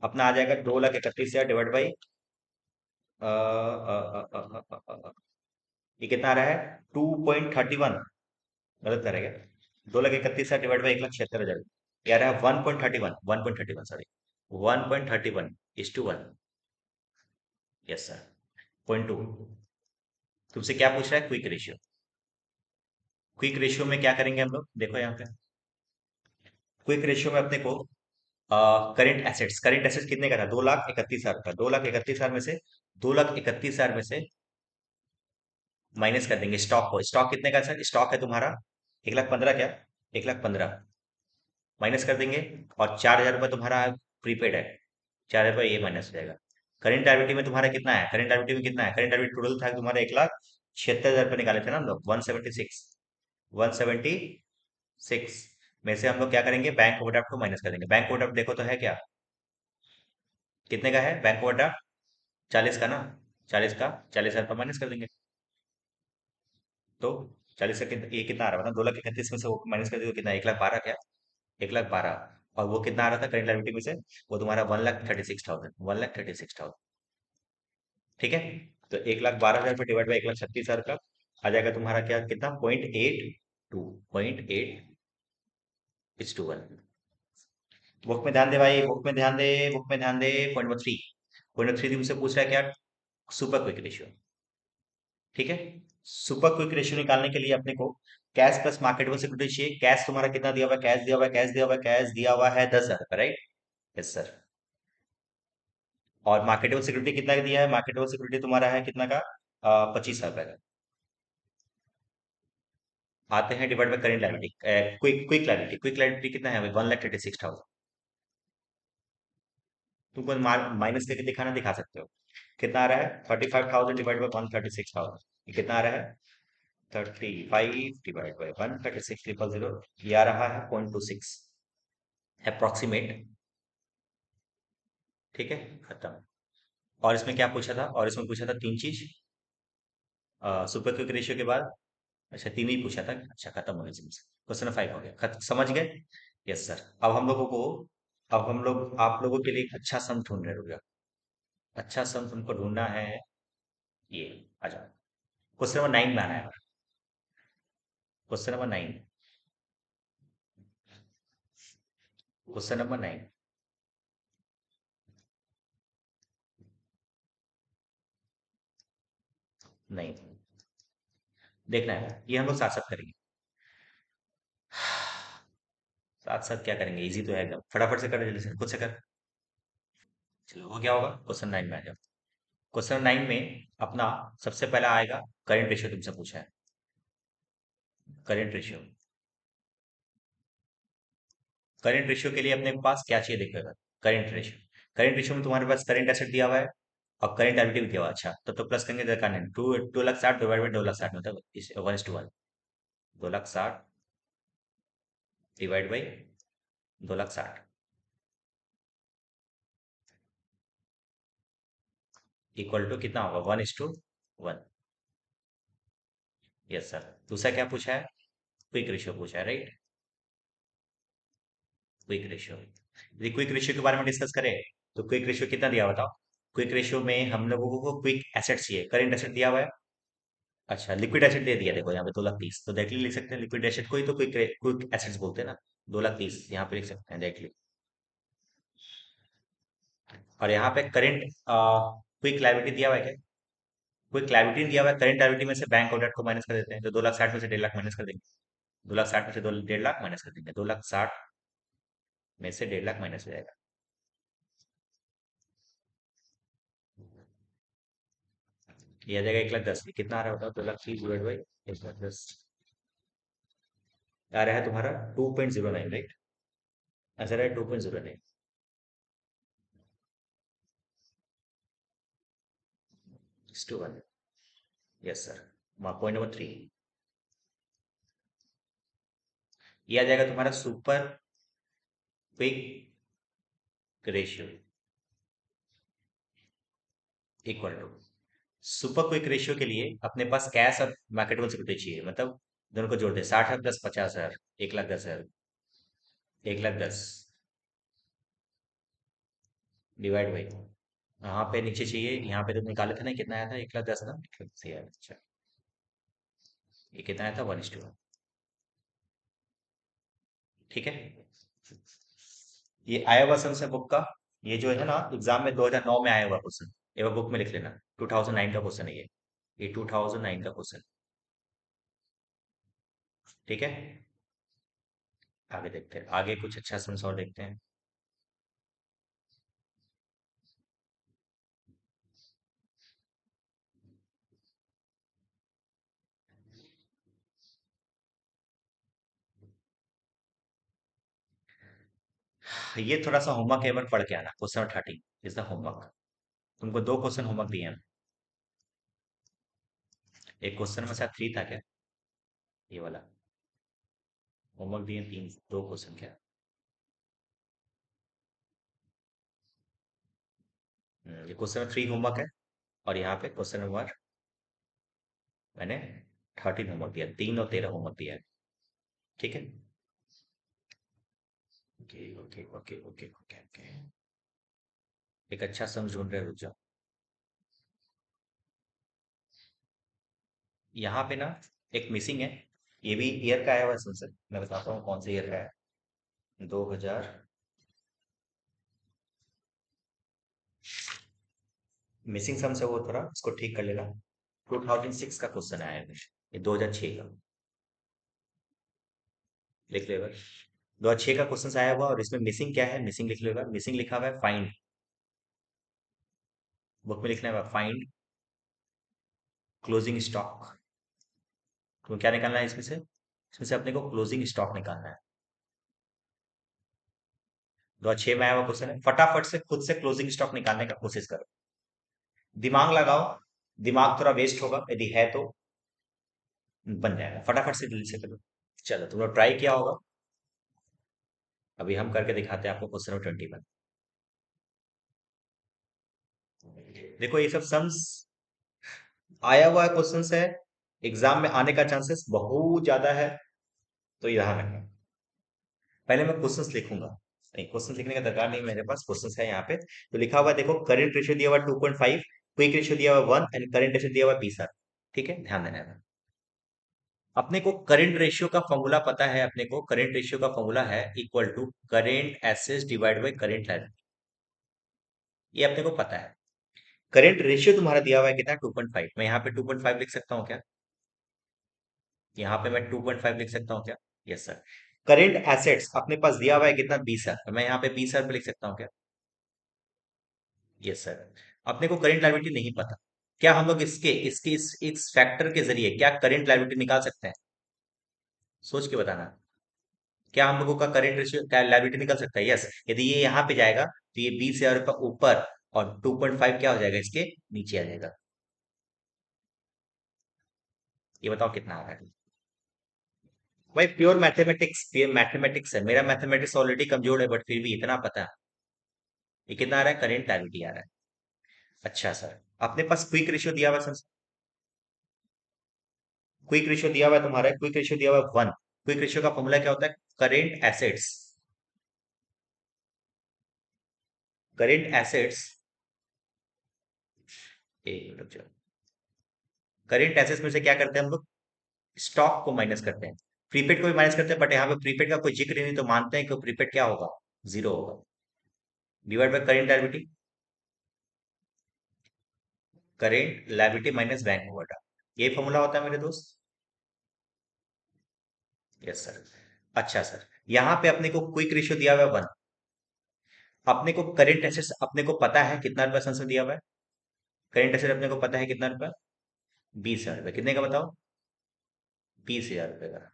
अपना आ जाएगा 2,31,000 डिवाइड बाई, ये कितना आ रहा है, 2.31, गलत करेगा, 2,31,000 डिवाइड बाई 1,76,000, ये आ रहा है 1.31, 1.31 sorry, 1.31 is to 1। Yes sir. Point 2, तुमसे क्या पूछ रहा है, क्विक रेशियो। क्विक रेशियो में क्या करेंगे हम लोग, देखो यहाँ पे, क्विक रेशियो में अपने को करंट एसेट्स कितने का था, 2,31,000 रुपया, 2,31,000 में से, 2,31,000 में से माइनस कर देंगे स्टॉक को। स्टॉक कितने का सर, स्टॉक है तुम्हारा 1,15,000 क्या, 1,15,000 माइनस कर देंगे, और 4,000 रुपये तुम्हारा प्रीपेड है, 4,000 रुपये ये माइनस हो जाएगा। करंट लायबिलिटी में तुम्हारा कितना है, करंट लायबिलिटी में कितना है, करंट लायबिलिटी टोटल था तुम्हारा 1,76,000 रुपये निकाले थे ना हम लोग, 176, 176 में से हम लोग क्या करेंगे, बैंक ओवरड्राफ्ट को माइनस कर देंगे। बैंक ओवरड्राफ्ट देखो तो है क्या, कितने का है बैंक ओवरड्राफ्ट, 40 का ना, 40 का 40,000 पर माइनस कर देंगे। तो 40 का ये कितना आ रहा है, मतलब 2,31,000 में से वो माइनस कर देंगे, कितना, 1,12,000 क्या, 1,12,000। और वो कितना आ रहा था करेंट लाइबिलिटी में से, वो तुम्हारा 1,36,000, 1,36,000। ठीक है। तो 1,12,000 पे डिवाइड बाई 1,36,000 का आ जाएगा तुम्हारा क्या, कितना, 0.82, 0.8 बुक में ध्यान दे भाई, बुक में ध्यान दे, बुक में ध्यान दे। पॉइंट 3, पॉइंट 3 तुमसे पूछ रहा है क्या, सुपर क्विक रेशियो। ठीक है। सुपर क्विक रेशियो निकालने के लिए अपने को कैश प्लस मार्केटेबल सिक्योरिटी चाहिए। कैश तुम्हारा कितना दिया हुआ है, कैश दिया हुआ है, कैश दिया हुआ है, कैश दिया हुआ है 10,000 का, राइट। Yes sir. और मार्केटेबल सिक्योरिटी कितना का दिया है, मार्केटेबल सिक्योरिटी तुम्हारा है कितना का, 25,000 का। आते हैं divide by current liability, quick quick liability, quick liability कितना है भाई, 1,36,000। तुमको माइनस करके दिखाना, दिखा सकते हो। कितना आ रहा है, 35,000 डिवाइड बाई 136,000, कितना आ रहा है, 35 डिवाइड बाई 136,000, ये आ रहा है 0.26 अप्रोक्सीमेट। ठीक है, खत्म। और इसमें क्या पूछा था, और इसमें पूछा था तीन चीज, सुपर क्विक रेशियो के बाद। अच्छा, तीन ही पूछा था, अच्छा खत्म हो गया। क्वेश्चन 5 हो गया, समझ गए। Yes sir. अब हम लोगों को, अब हम लोग आप लोगों के लिए एक अच्छा सम ढूंढ रहे होगा। अच्छा सम तुमको ढूंढना है, ये आ जाओ। क्वेश्चन नंबर 9 में आना है। Question number 9, question number 9। नहीं, देखना है, ये हम लोग साथ साथ करेंगे। साथ साथ क्या करेंगे, इजी तो है एकदम, फटाफट से कर, जल्दी से खुद से कर। चलो, वो क्या होगा, क्वेश्चन 9 में आ जाओ। क्वेश्चन 9 में अपना सबसे पहला आएगा करेंट रेशियो, तुमसे पूछा है करेंट रेशियो। करेंट रेशियो के लिए अपने पास क्या चाहिए, देखो। करेंट रेशियो, करेंट रेशियो में तुम्हारे पास करेंट एसेट दिया हुआ है और करेंट लायबिलिटी भी दिया हुआ है। अच्छा, तो प्लस करेंगे, दरकार नहीं, 2,60,000 डिवाइड बाई 2,60,000, मतलब 1:1, 2,60,000 डिवाइड बाई 2,60,000 इक्वल टू कितना होगा, 1:1। Yes sir. दूसरा क्या पूछा है, क्विक रेशियो पूछा है, राइट। क्विक रेशियो, यदि क्विक रेशियो के बारे में डिस्कस करें, तो क्विक रेशियो कितना दिया बताओ। क्विक रेशियो में हम लोगों को क्विक एसेट चाहिए, करेंट एसेट दिया हुआ है। अच्छा, लिक्विड एसेट दे दिया, देखो यहाँ पे 2,30,000, तो डायरेक्टली लिख सकते हैं लिक्विड एसेट को ही तो क्विक क्विक एसेट्स बोलते हैं ना। 2,30,000 यहाँ पे लिख सकते हैं डायरेक्टली। और यहाँ पे करेंट क्विक लायबिलिटी दिया हुआ है क्या, क्विक लायबिलिटी दिया हुआ है, करेंट लायबिलिटी में से बैंक ऑर्डर को माइनस कर देते हैं, तो 2,60,000 में से 1,50,000 माइनस कर देंगे। 2,60,000 में से 1,50,000 माइनस कर देंगे, 2,60,000 में से 1,50,000 माइनस हो जाएगा। ये आ जाएगा 1,10,000, कितना आ रहा है बताओ, 2,30,000 डिवाइड बाई 1,10,000 आ रहा है तुम्हारा 2.09, राइट। ऐसा रहा है 2.09। To one. Yes sir. Point number 3, ये आ जाएगा तुम्हारा super quick ratio equal to, super quick ratio के लिए अपने पास कैश और मार्केटेबल सिक्योरिटी चाहिए, मतलब दोनों को जोड़ दे, 60,000 प्लस 50,000, 1,10,000, 1,10,000 डिवाइड बाई, यहाँ पे नीचे चाहिए, यहाँ पे तो निकाले थे ना, कितना आया था, 1,10,000 ना, 1,10,000 यार। अच्छा, ये कितना आया था, 1:1। ठीक है। ये आया हुआ सन से बुक का, ये जो है ना एग्जाम में 2009 में आया हुआ क्वेश्चन, एक बार बुक में लिख लेना, 2009 का क्वेश्चन है ये 2009 का क्वेश्चन। ठीक है। आगे देखते हैं, आगे कुछ अच्छा सा और देखते हैं। ये थोड़ा सा होमवर्क एक बार पढ़ के आना, क्वेश्चन 13 इज द होमवर्क। तुमको दो क्वेश्चन होमवर्क दिए हैं, एक क्वेश्चन में शायद 3 था क्या, ये वाला होमवर्क दिए 3, दो क्वेश्चन क्या। ये क्वेश्चन 3 होमवर्क है, और यहाँ पे क्वेश्चन नंबर मैंने 13 होमवर्क दिया, 3 और 13 होमवर्क दिया है। ठीक है, okay okay okay okay okay okay. एक अच्छा सम ढूंढ रहे, रुक जाओ। यहाँ पे ना एक मिसिंग है। ये भी ईयर का आया हुआ है संसद, मैं बताता हूँ कौन से ईयर का है। 2000 मिसिंग सम से वो थोड़ा इसको ठीक कर लेना। 2006 का क्वेश्चन आया है, ये 2006 का। लिख लो एक बार। 2006 का क्वेश्चन आया हुआ और इसमें मिसिंग क्या है, मिसिंग लिख लो एक बार। मिसिंग लिखा हुआ है फाइंड, बुक में लिखना है फाइंड क्लोजिंग स्टॉक। तो क्या निकालना है इसमें से अपने को क्लोजिंग स्टॉक निकालना है। 2006 में आया हुआ क्वेश्चन है, फटाफट से खुद से क्लोजिंग स्टॉक निकालने का कोशिश करो, दिमाग लगाओ। दिमाग थोड़ा वेस्ट होगा, यदि है तो बन जाएगा, फटाफट से जल्दी से करो। चलो तुमने ट्राई किया होगा, अभी हम करके दिखाते हैं आपको क्वेश्चन नंबर 21। देखो ये सब सम्स आया हुआ क्वेश्चन है, एग्जाम में आने का चांसेस बहुत ज्यादा है, तो ये ध्यान रखना। पहले मैं क्वेश्चंस लिखूंगा, नहीं क्वेश्चन लिखने का दरकार नहीं, मेरे पास क्वेश्चंस है यहाँ पे। तो लिखा हुआ है देखो, करंट रेशियो दिया हुआ 2.5, क्विक रेशियो दिया हुआ 1 एंड करंट रेशियो दिया हुआ 20 आर। ठीक है, ध्यान देना है। अपने को करंट रेशियो का फॉर्मूला पता है, अपने को करंट रेशियो का फॉर्मूला है equal to current assets divide by current liability, ये अपने को पता है। करंट रेशियो तुम्हारा दिया हुआ है कितना, 2.5। मैं यहाँ पे 2.5 लिख सकता हूँ क्या, यहाँ पे मैं 2.5 लिख सकता हूँ क्या? Yes sir. करंट एसेट्स अपने पास दिया हुआ है कितना, 20 है, तो मैं यहाँ पे 20 पे लिख सकता हूँ क्या? Yes sir. अपने को करंट लायबिलिटी नहीं पता, क्या हम लोग इसके इसके इस फैक्टर के जरिए क्या करंट लायबिलिटी निकाल सकते हैं? सोच के बताना। क्या हम लोगों का करंट रेशियो क्या लायबिलिटी निकल सकता है? यस। यदि ये यहाँ पे जाएगा तो ये 20,000 का ऊपर और 2.5 क्या हो जाएगा, इसके नीचे आ जाएगा। ये बताओ कितना आ रहा है? भाई प्योर मैथमेटिक्स, प्योर मैथमेटिक्स है, मेरा मैथमेटिक्स ऑलरेडी कमजोर है, बट फिर भी इतना पता है। ये कितना आ रहा है, करंट लायबिलिटी आ रहा है। अच्छा सर, अपने पास क्विक रेशियो दिया हुआ है सर, क्विक रेशियो दिया हुआ है तुम्हारा, क्विक रेशियो दिया हुआ है 1। क्विक रेशियो का फॉर्मूला क्या होता है, करेंट एसेट्स, करेंट एसेट्स, एक मिनट रुक जाओ। करेंट एसेट्स में से क्या करते हैं हम लोग, स्टॉक को माइनस करते हैं, प्रीपेड को भी माइनस करते हैं, बट यहाँ पे प्रीपेड का कोई जिक्र नहीं, तो मानते हैं कि प्रीपेड क्या होगा, जीरो होगा, divide by current liability, current liability minus bank overdraft, ये फॉर्मूला होता है मेरे दोस्त। Yes sir. अच्छा सर, यहाँ पे अपने को क्विक रेशियो दिया हुआ है 1, अपने को करेंट एसेट्स अपने को पता है कितना रुपया संसद दिया हुआ है, करेंट एसेट अपने को पता है कितना रुपया, 20,000 रुपये, कितने का बताओ, 20,000 रुपये का,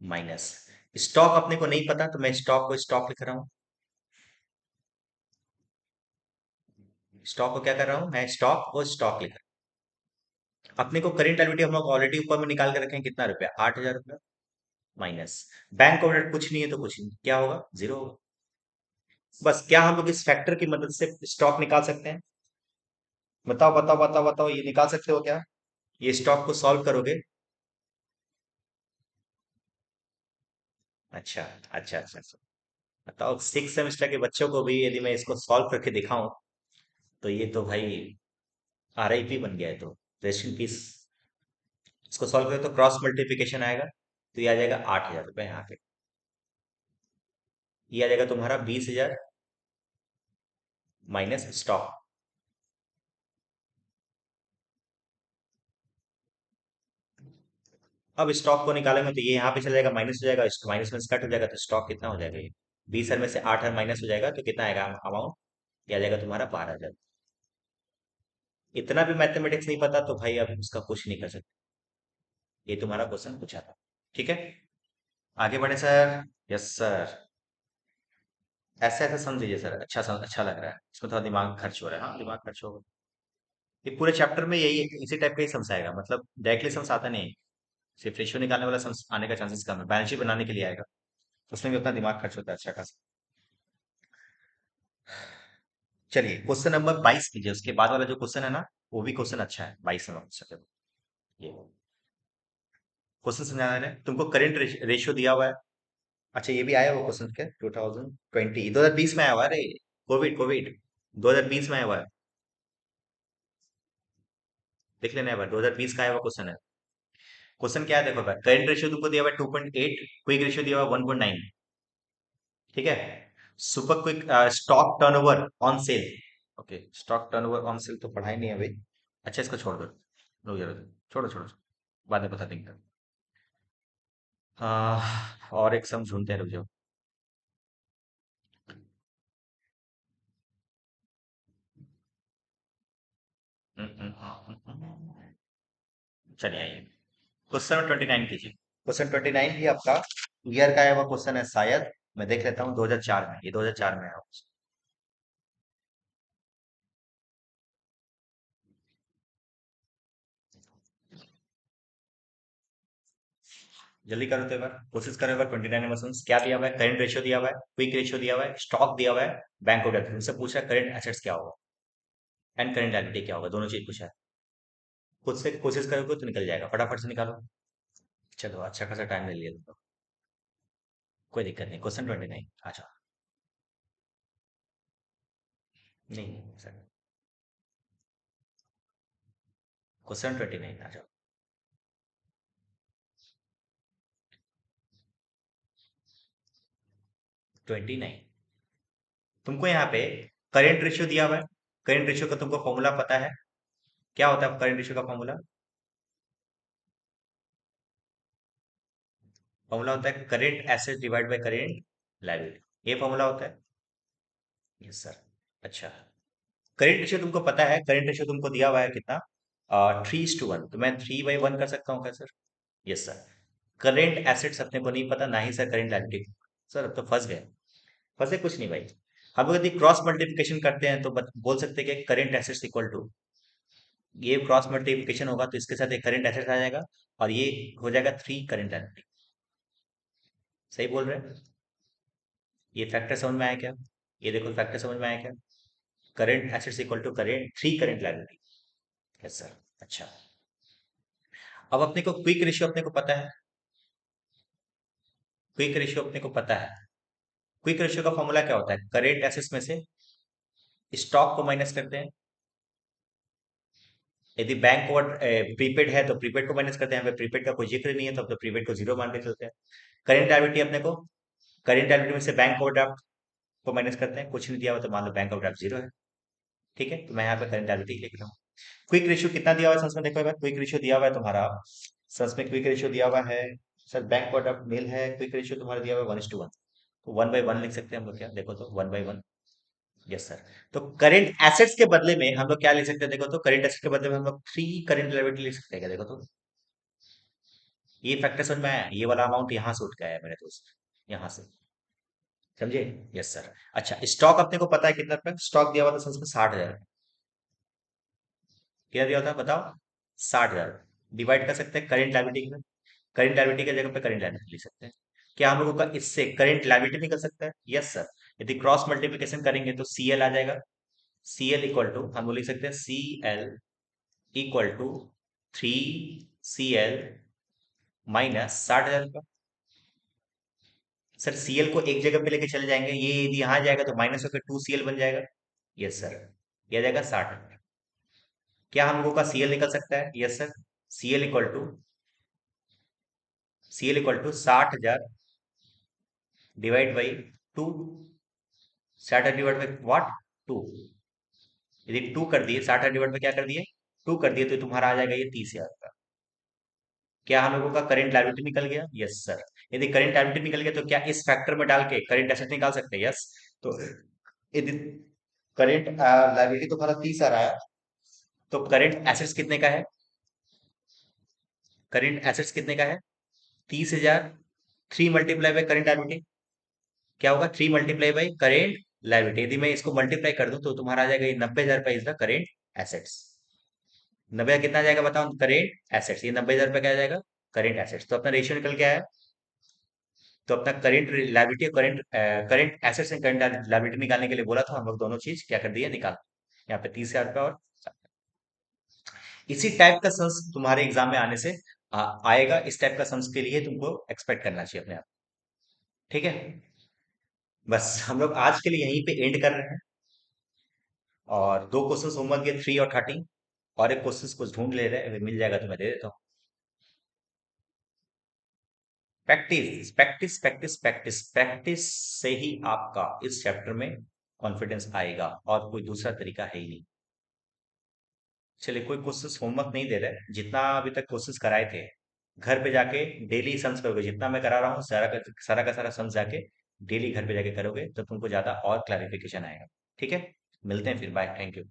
माइनस स्टॉक अपने को नहीं पता, तो मैं स्टॉक को स्टॉक लिख रहा हूँ। स्टॉक को क्या कर रहा हूँ मैं, स्टॉक को स्टॉक लिख रहा हूँ। अपने को करेंट लायबिलिटी हम लोग ऑलरेडी ऊपर में निकाल के रखे हैं, कितना रुपया, 8,000 रुपया, माइनस बैंक ओवरहेड कुछ नहीं है, तो कुछ नहीं, क्या होगा, जीरो होगा। बस, क्या हम लोग इस फैक्टर की मदद से स्टॉक निकाल सकते हैं? बताओ बताओ बताओ बताओ, ये निकाल सकते हो क्या? ये स्टॉक को सॉल्व करोगे? अच्छा अच्छा अच्छा अच्छा। बताओ, 6 सेमेस्टर के बच्चों को भी यदि मैं इसको सॉल्व करके दिखाऊं, तो ये तो भाई RIP बन गया है, तो रेस्ट इन पीस। इसको सॉल्व करें तो क्रॉस मल्टीप्लिकेशन आएगा, तो ये आ जाएगा 8,000 रुपये यहाँ पे, ये आ जाएगा तुम्हारा 20,000 माइनस स्टॉक। अब स्टॉक को निकालेंगे तो ये यहाँ पे चला जाएगा, माइनस हो जाएगा, माइनस में से कट हो जाएगा, तो स्टॉक कितना हो जाएगा, ये 20,000 में से 8,000 माइनस हो जाएगा, तो कितना आएगा अमाउंट, ये आ जाएगा तुम्हारा 12,000। इतना भी मैथमेटिक्स नहीं पता तो भाई अब उसका कुछ नहीं कर सकते, ये तुम्हारा क्वेश्चन पूछा था। ठीक है, आगे बढ़े सर। Yes sir. ऐसे ऐसे समझिए सर, अच्छा लग रहा है, इसमें थोड़ा दिमाग खर्च हो रहा है, हाँ दिमाग खर्च होगा। ये पूरे चैप्टर में यही इसी टाइप का ही सम्स आएगा, मतलब डायरेक्टली सम्स आता नहीं है, सिर्फ रेशियो निकालने वाला सम्स आने का चांसेस कम है, बैलेंस शीट बनाने के लिए आएगा, उसमें भी उतना दिमाग खर्च होता है अच्छा खासा। चलिए क्वेश्चन नंबर 22 कीजिए, उसके बाद वाला जो क्वेश्चन है ना, वो भी क्वेश्चन अच्छा है। 22 नंबर क्वेश्चन, ये क्वेश्चन समझ आ रहा है तुमको? करंट रेशियो दिया हुआ है। अच्छा, ये भी आया हुआ क्वेश्चन के 2020 2020 में आया हुआ है। अरे कोविड कोविड 2020 में आया हुआ है, देख लेना एक बार। 2020 का आया हुआ क्वेश्चन है। क्वेश्चन क्या है देखो भाई, करंट रेशियो तुमको दिया हुआ है 2.8, क्विक रेशियो दिया हुआ है 1.9। ठीक है। Super quick stock turnover on sale. Okay, stock turnover on sale तो पढ़ा ही नहीं है भाई। अच्छा, इसको छोड़ दो, रुक जाओ, छोड़ो छोड़ो, बाद में बता देंगे। और एक सम ढूंढते हैं, रुक जाओ। चलिए आइए, क्वेश्चन 29 कीजिए। क्वेश्चन 29 भी आपका ईयर का है, वो क्वेश्चन है शायद। मैं देख लेता हूँ, 2004 में, ये 2004 में है। जल्दी करो तो एक बार, कोशिश करो एक बार। 29 नंबर क्वेश्चन क्या दिया हुआ है? करंट रेशियो दिया हुआ है, क्विक रेशियो दिया हुआ है, स्टॉक दिया हुआ है, बैंक ऑफ डेट। तुमसे पूछा करंट एसेट्स क्या होगा एंड करंट लायबिलिटी क्या होगा, दोनों चीज पूछा है। खुद से कोशिश करोगे तो निकल जाएगा, फटाफट से निकालो। चलो, अच्छा खासा टाइम ले लिया तुमको, कोई दिक्कत नहीं। क्वेश्चन 29 अच्छा, नहीं सर, क्वेश्चन 29 अच्छा। 29 तुमको यहाँ पे करेंट रेशियो दिया हुआ है। करेंट रेशियो का तुमको फॉर्मूला पता है? क्या होता है करेंट रेशियो का फॉर्मूला? फॉर्मूला होता है current asset divide by current liability, ये फॉर्मूला होता है। Yes sir. अच्छा, करेंट रेशियो तुमको पता है? करेंट रेशियो तुमको दिया हुआ है कितना? 3:1। तो मैं 3/1 कर सकता हूँ क्या sir? Yes sir. Current assets अपने को नहीं पता, ना ही सर करेंट लायबिलिटी। सर अब तो फंस गए। फंसे कुछ नहीं भाई। हम लोग यदि क्रॉस मल्टीप्लिकेशन करते हैं तो बोल सकते हैं कि करेंट एसेट्स इक्वल टू, ये क्रॉस मल्टीप्लिकेशन होगा तो इसके साथ एक करंट एसेट आ जाएगा, और ये हो जाएगा 3 करंट लायबिलिटी। सही बोल रहे हैं? ये फैक्टर समझ में आया क्या? ये देखो, फैक्टर समझ में आया क्या? Current assets equal to current 3 current liability. Yes sir. अच्छा, अब अपने को क्विक रेशियो अपने को पता है। क्विक रेशियो अपने को पता है। क्विक रेशियो का फॉर्मूला क्या होता है? करेंट एसेट्स में से स्टॉक को माइनस करते हैं। यदि बैंक ओवर प्रीपेड है तो प्रीपेड को माइनस करते हैं। यहाँ पे प्रीपेड का कोई जिक्र नहीं है, तो अब तो प्रीपेड को जीरो मान के चलते हैं। करेंट लायबिलिटी अपने को, करेंट लायबिलिटी में से बैंक ओवरड्राफ्ट को माइनस करते हैं। कुछ नहीं दिया हुआ तो मान लो बैंक ओवरड्राफ्ट जीरो है। ठीक है, तो मैं यहाँ पे करंट लायबिलिटी लिख रहा हूँ। क्विक रेशियो कितना दिया हुआ है संस्कृत देखो एक बार। क्विक रेशियो दिया हुआ है तुम्हारा, संस्कृत में क्विक रेशियो दिया हुआ है सर, बैंक ओवरड्राफ्ट मेल है। क्विक रेशियो तुम्हारा दिया हुआ है 1:1, तो 1/1 लिख सकते हैं हम लोग। क्या देखो तो 1/1। Yes sir. तो करेंट एसेट्स के बदले में हम लोग क्या लिख सकते हैं देखो तो, करेंट एसेट के बदले में हम लोग 3 करेंट लायबिलिटी लिख सकते हैं। क्या देखो तो, ये फैक्टर समझ में आया? ये वाला अमाउंट यहाँ से उठ के आया मेरे दोस्त, यहाँ से। समझे? Yes sir. अच्छा, स्टॉक अपने को पता है कितना रुपया स्टॉक दिया हुआ था संस्कृत? 60,000। क्या दिया होता है बताओ? 60,000। डिवाइड कर सकते हैं करेंट लायबिलिटी में। करेंट लायबिलिटी की जगह पे करेंट लायबिलिटी लिख सकते हैं। क्या हम लोगों का इससे करेंट लायबिलिटी निकल सकता है? Yes sir. यदि क्रॉस मल्टीप्लिकेशन करेंगे तो सीएल आ जाएगा। सीएल इक्वल टू, हम लोग लिख सकते हैं CL equal to 3 CL minus 60,000 का। सर सीएल को एक जगह पे लेके चले जाएंगे, ये यदि यहाँ जाएगा तो माइनस होकर 2CL बन जाएगा। Yes sir. यह जाएगा 60,000। क्या हम लोगों का सीएल निकल सकता है? Yes sir. CL equal to, CL equal to 60,000 divide by 2। 60,000 divide by what? 2। यदि 2 कर दिए, 60,000 डिवाइड बाई क्या कर दिए? 2 कर दिए, तो तुम्हारा आ जाएगा ये 30,000 का। क्या हम लोगों का करंट लायबिलिटी निकल गया? Yes sir. यदि करंट लायबिलिटी निकल गया तो क्या इस फैक्टर में डाल के करंट एसेट निकाल सकते हैं? यस। तो यदि करंट लायबिलिटी तुम्हारा 30 आ रहा है, तो करंट एसेट्स कितने का है? करंट एसेट्स कितने का है? 30,000। 3 मल्टीप्लाई बाय करंट लायबिलिटी क्या होगा? 3 मल्टीप्लाई बाय करेंट लायबिलिटी। यदि मैं इसको मल्टीप्लाई कर दूं तो तुम्हारा आ जाएगा ये 90,000 रुपए इज द करेंट एसेट्स। 90,000 कितना आ जाएगा बताओ? Current assets. ये 90,000 रुपए क्या आ जाएगा? Current assets. तो अपना रेशियो निकल के आया तो अपना करेंट लाइबिलिटी और current assets and current liability निकालने के लिए बोला था हम लोग, दोनों चीज क्या कर दिया, निकाल। यहाँ पे 30,000 रुपया और इसी टाइप का सम्स तुम्हारे एग्जाम में आने से आएगा। इस टाइप का सम्स के लिए तुमको एक्सपेक्ट करना चाहिए अपने आप। ठीक है, बस हम लोग आज के लिए यहीं पे एंड कर रहे हैं। और दो क्वेश्चन होमवर्क के 3 और 13, और एक क्वेश्चन कुछ ढूंढ ले रहे हैं, अगर मिल जाएगा तो मैं दे देता हूँ। Practice practice practice practice practice से ही आपका इस चैप्टर में कॉन्फिडेंस आएगा, और कोई दूसरा तरीका है ही नहीं। चलिए, कोई क्वेश्चंस होमवर्क नहीं दे रहे, जितना अभी तक क्वेश्चंस कराए थे घर पे जाके डेली सम्स करोगे, जितना मैं करा रहा हूँ सारा का सारा सम्स जाके डेली घर पे जाके करोगे तो तुमको ज्यादा और क्लैरिफिकेशन आएगा। ठीक है, मिलते हैं फिर, बाय, थैंक यू।